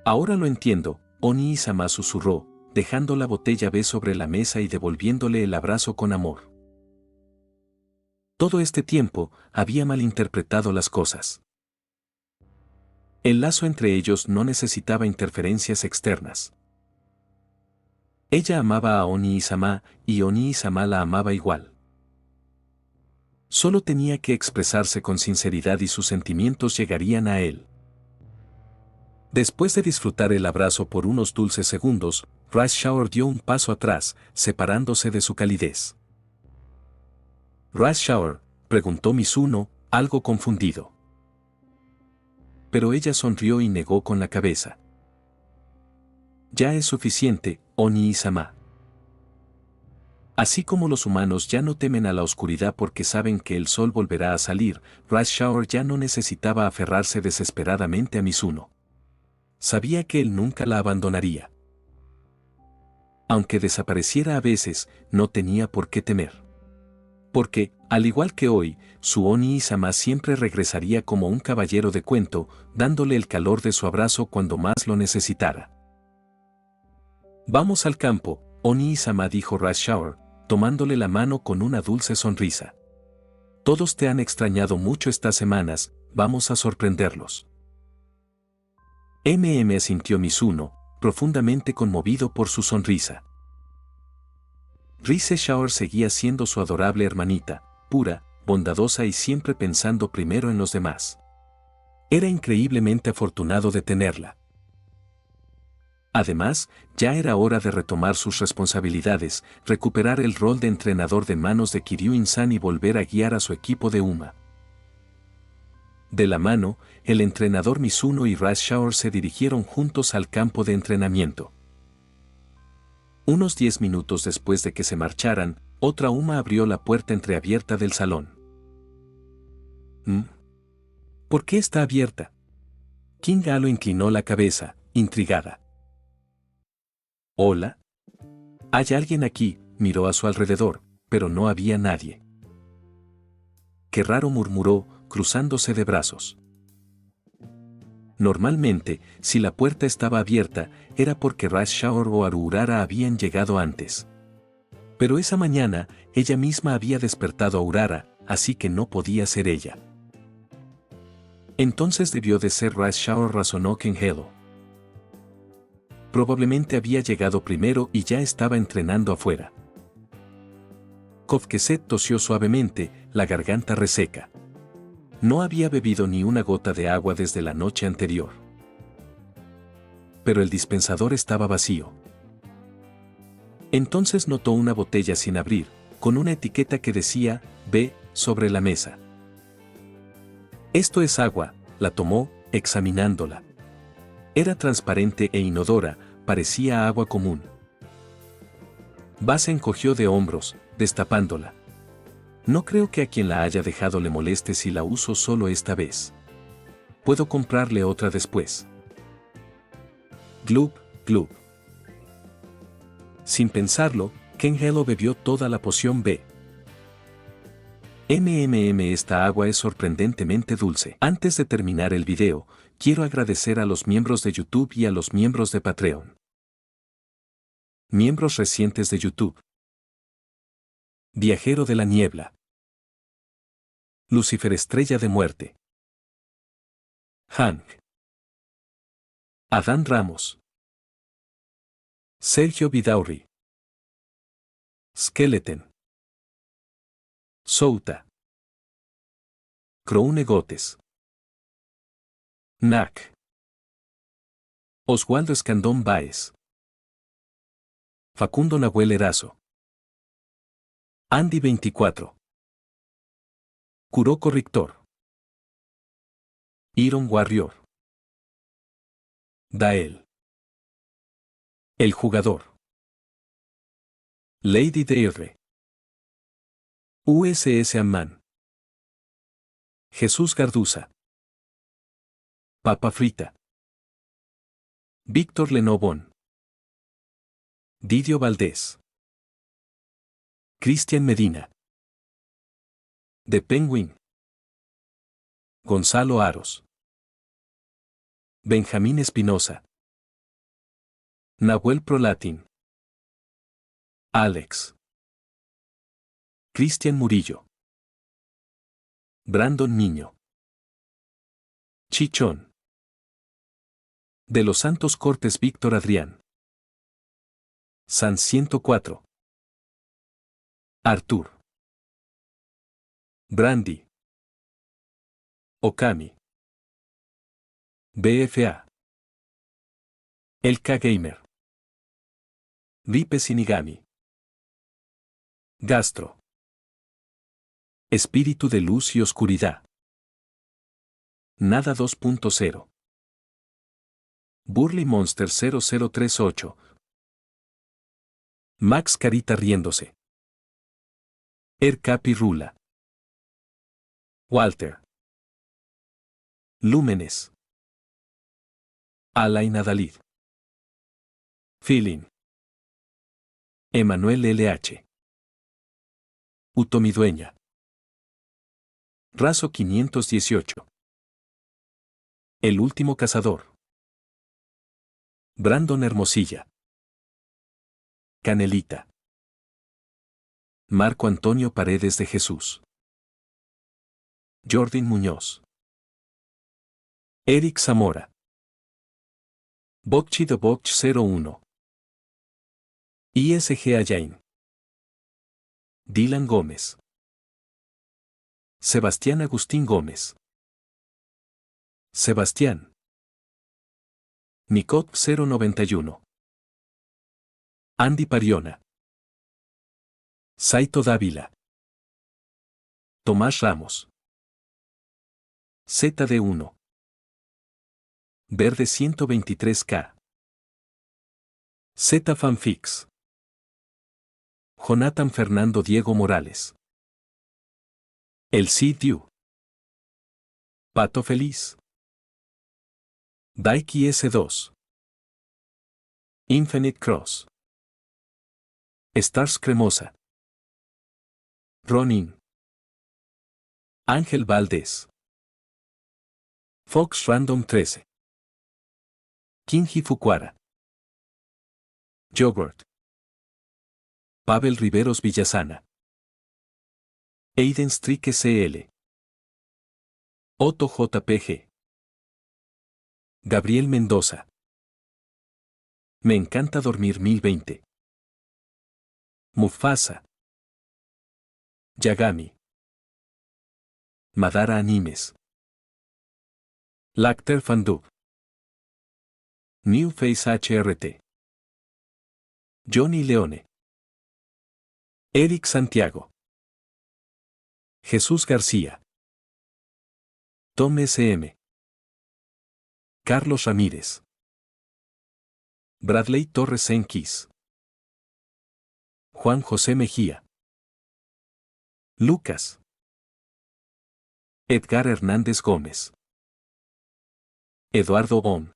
Ahora lo entiendo, Oni y Sama, susurró, dejando la botella B sobre la mesa y devolviéndole el abrazo con amor. Todo este tiempo, había malinterpretado las cosas. El lazo entre ellos no necesitaba interferencias externas. Ella amaba a Oni y Sama, y Oni y Sama la amaba igual. Solo tenía que expresarse con sinceridad y sus sentimientos llegarían a él. Después de disfrutar el abrazo por unos dulces segundos, Rush Shower dio un paso atrás, separándose de su calidez. ¿Rush Shower?, preguntó Mizuno, algo confundido. Pero ella sonrió y negó con la cabeza. Ya es suficiente, Oni y Sama. Así como los humanos ya no temen a la oscuridad porque saben que el sol volverá a salir, Rush Shower ya no necesitaba aferrarse desesperadamente a Mizuno. sabía que él nunca la abandonaría. Aunque desapareciera a veces, no tenía por qué temer. Porque, al igual que hoy, su Oni-sama siempre regresaría como un caballero de cuento, dándole el calor de su abrazo cuando más lo necesitara. Vamos al campo, Oni-sama, dijo Rush Shower, tomándole la mano con una dulce sonrisa. Todos te han extrañado mucho estas semanas, vamos a sorprenderlos. Sintió Mizuno, profundamente conmovido por su sonrisa. Rise Shower seguía siendo su adorable hermanita, pura, bondadosa y siempre pensando primero en los demás. Era increíblemente afortunado de tenerla. Además, ya era hora de retomar sus responsabilidades, recuperar el rol de entrenador de manos de Kiryu-in-san y volver a guiar a su equipo de Uma. De la mano, el entrenador Mizuno y Rush Shower se dirigieron juntos al campo de entrenamiento. Unos 10 minutos después de que se marcharan, otra Uma abrió la puerta entreabierta del salón. ¿Por qué está abierta? Kingalo inclinó la cabeza, intrigada. ¿Hola? ¿Hay alguien aquí? Miró a su alrededor, pero no había nadie. Qué raro, murmuró, cruzándose de brazos. Normalmente, si la puerta estaba abierta, era porque Rush Shower o Aurora habían llegado antes. Pero esa mañana, ella misma había despertado a Aurora, así que no podía ser ella. Entonces debió de ser Rush Shower, razonó Kenhelo. Probablemente había llegado primero y ya estaba entrenando afuera. Kofkeset tosió suavemente, la garganta reseca. No había bebido ni una gota de agua desde la noche anterior. Pero el dispensador estaba vacío. Entonces notó una botella sin abrir, con una etiqueta que decía, B, sobre la mesa. Esto es agua, la tomó, examinándola. Era transparente e inodora, parecía agua común. Base encogió de hombros, destapándola. No creo que a quien la haya dejado le moleste si la uso solo esta vez. Puedo comprarle otra después. Glub, glub. Sin pensarlo, Kenhelo bebió toda la poción B. Esta agua es sorprendentemente dulce. Antes de terminar el video, quiero agradecer a los miembros de YouTube y a los miembros de Patreon. Miembros recientes de YouTube. Viajero de la niebla. Lucifer, estrella de muerte. Hank. Adán Ramos. Sergio Vidaurri. Skeleton. Souta. Croune Gotes. Nac. Oswaldo Escandón Báez. Facundo Nahuel Erazo. Andy 24. Kuroko Rictor. Iron Warrior. Dael. El jugador. Lady DR. USS Amman. Jesús Garduza. Papa Frita. Víctor Lenovón. Didio Valdés. Cristian Medina. The Penguin. Gonzalo Aros. Benjamín Espinosa. Nahuel Prolatin. Alex. Cristian Murillo. Brandon Niño. Chichón. De los Santos Cortes, Víctor Adrián. San 104. Artur. Brandy. Okami. BFA. El K-Gamer. Ripe Shinigami. Gastro. Espíritu de luz y oscuridad. Nada 2.0. Burly Monster 0038. Max Carita riéndose. Capi Rula. Walter. Lúmenes. Alain Adalid. Feeling. Emanuel LH. Utomidueña. Razo 518. El último cazador. Brandon Hermosilla. Canelita. Marco Antonio Paredes de Jesús. Jordan Muñoz. Eric Zamora. Bocchi de Boch 01. ISG Ayain. Dylan Gómez. Sebastián Agustín Gómez. Sebastián. Nicot 091. Andy Pariona. Saito Dávila. Tomás Ramos. ZD1. Verde 123K. Z Fanfix. Jonathan Fernando Diego Morales. El Cid. Pato Feliz. Daiki S2. Infinite Cross. Stars Cremosa. Ronin. Ángel Valdés. Fox Random 13. Kinji Fukuara. Yogurt. Pavel Riveros Villasana. Aiden Strick SL. Otto JPG. Gabriel Mendoza. Me encanta dormir 1020. Mufasa. Yagami. Madara Animes. Lacter Fandub. New Face HRT. Johnny Leone. Eric Santiago. Jesús García. Tom SM. Carlos Ramírez. Bradley Torres Enquis. Juan José Mejía. Lucas. Edgar Hernández Gómez. Eduardo On.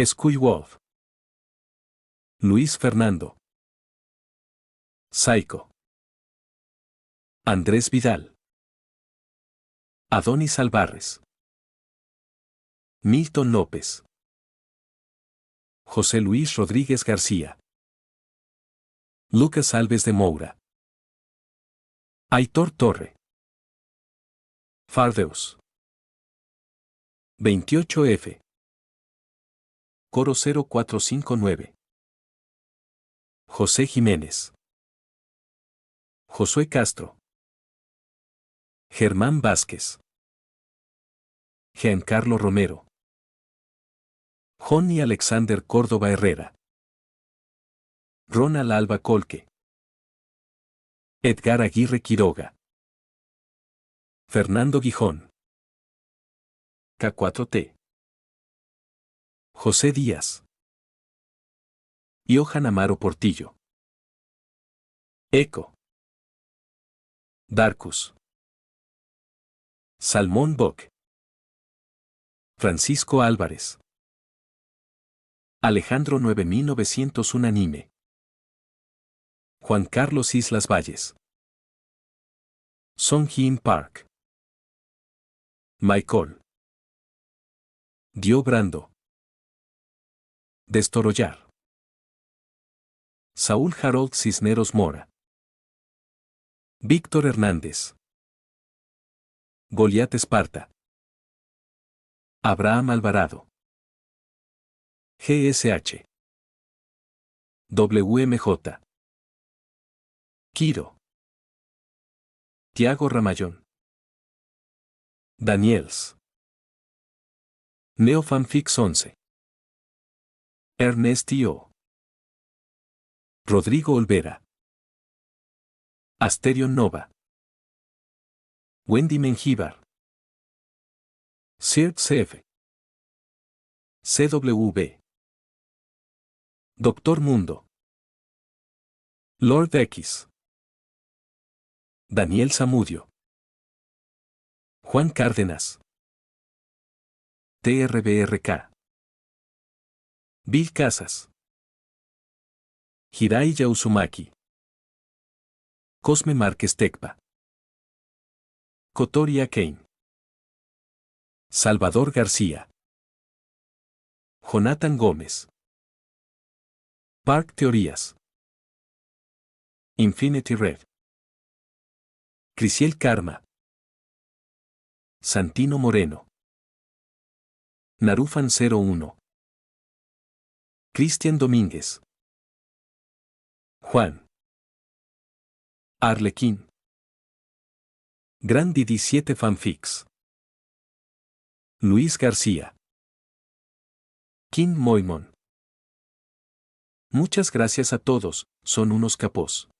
Scuy Wolf. Luis Fernando. Saico. Andrés Vidal. Adonis Alvarez. Milton López. José Luis Rodríguez García. Lucas Alves de Moura. Aitor Torre. Fardeus. 28F. Coro 0459. José Jiménez. Josué Castro. Germán Vázquez. Giancarlo Romero. Johnny Alexander Córdoba Herrera. Ronald Alba Colque. Edgar Aguirre Quiroga. Fernando Gijón. K4T. José Díaz. Johan Amaro Portillo. Eco. Darkus. Salmón Bock. Francisco Álvarez. Alejandro 9901 Anime. Juan Carlos Islas Valles. Song Hyun Park. Michael. Dio Brando. Destorollar. Saúl Harold Cisneros Mora. Víctor Hernández. Goliat Esparta. Abraham Alvarado. GSH. WMJ. Quiro. Tiago Ramayón. Daniels. Neofanfix 11. Ernest Tio. Rodrigo Olvera. Asterion Nova. Wendy Mengíbar. Sir CF. CW. Doctor Mundo. Lord X. Daniel Zamudio. Juan Cárdenas. TRBRK. Bill Casas. Hirai Uzumaki. Cosme Márquez Tecpa. Kotori Akane. Salvador García. Jonathan Gómez. Park Teorías. Infinity Red. Crisiel Karma. Santino Moreno. Narufan 01. Cristian Domínguez. Juan. Arlequín. Grandi 17 Fanfics. Luis García. Kim Moimon. Muchas gracias a todos, son unos capos.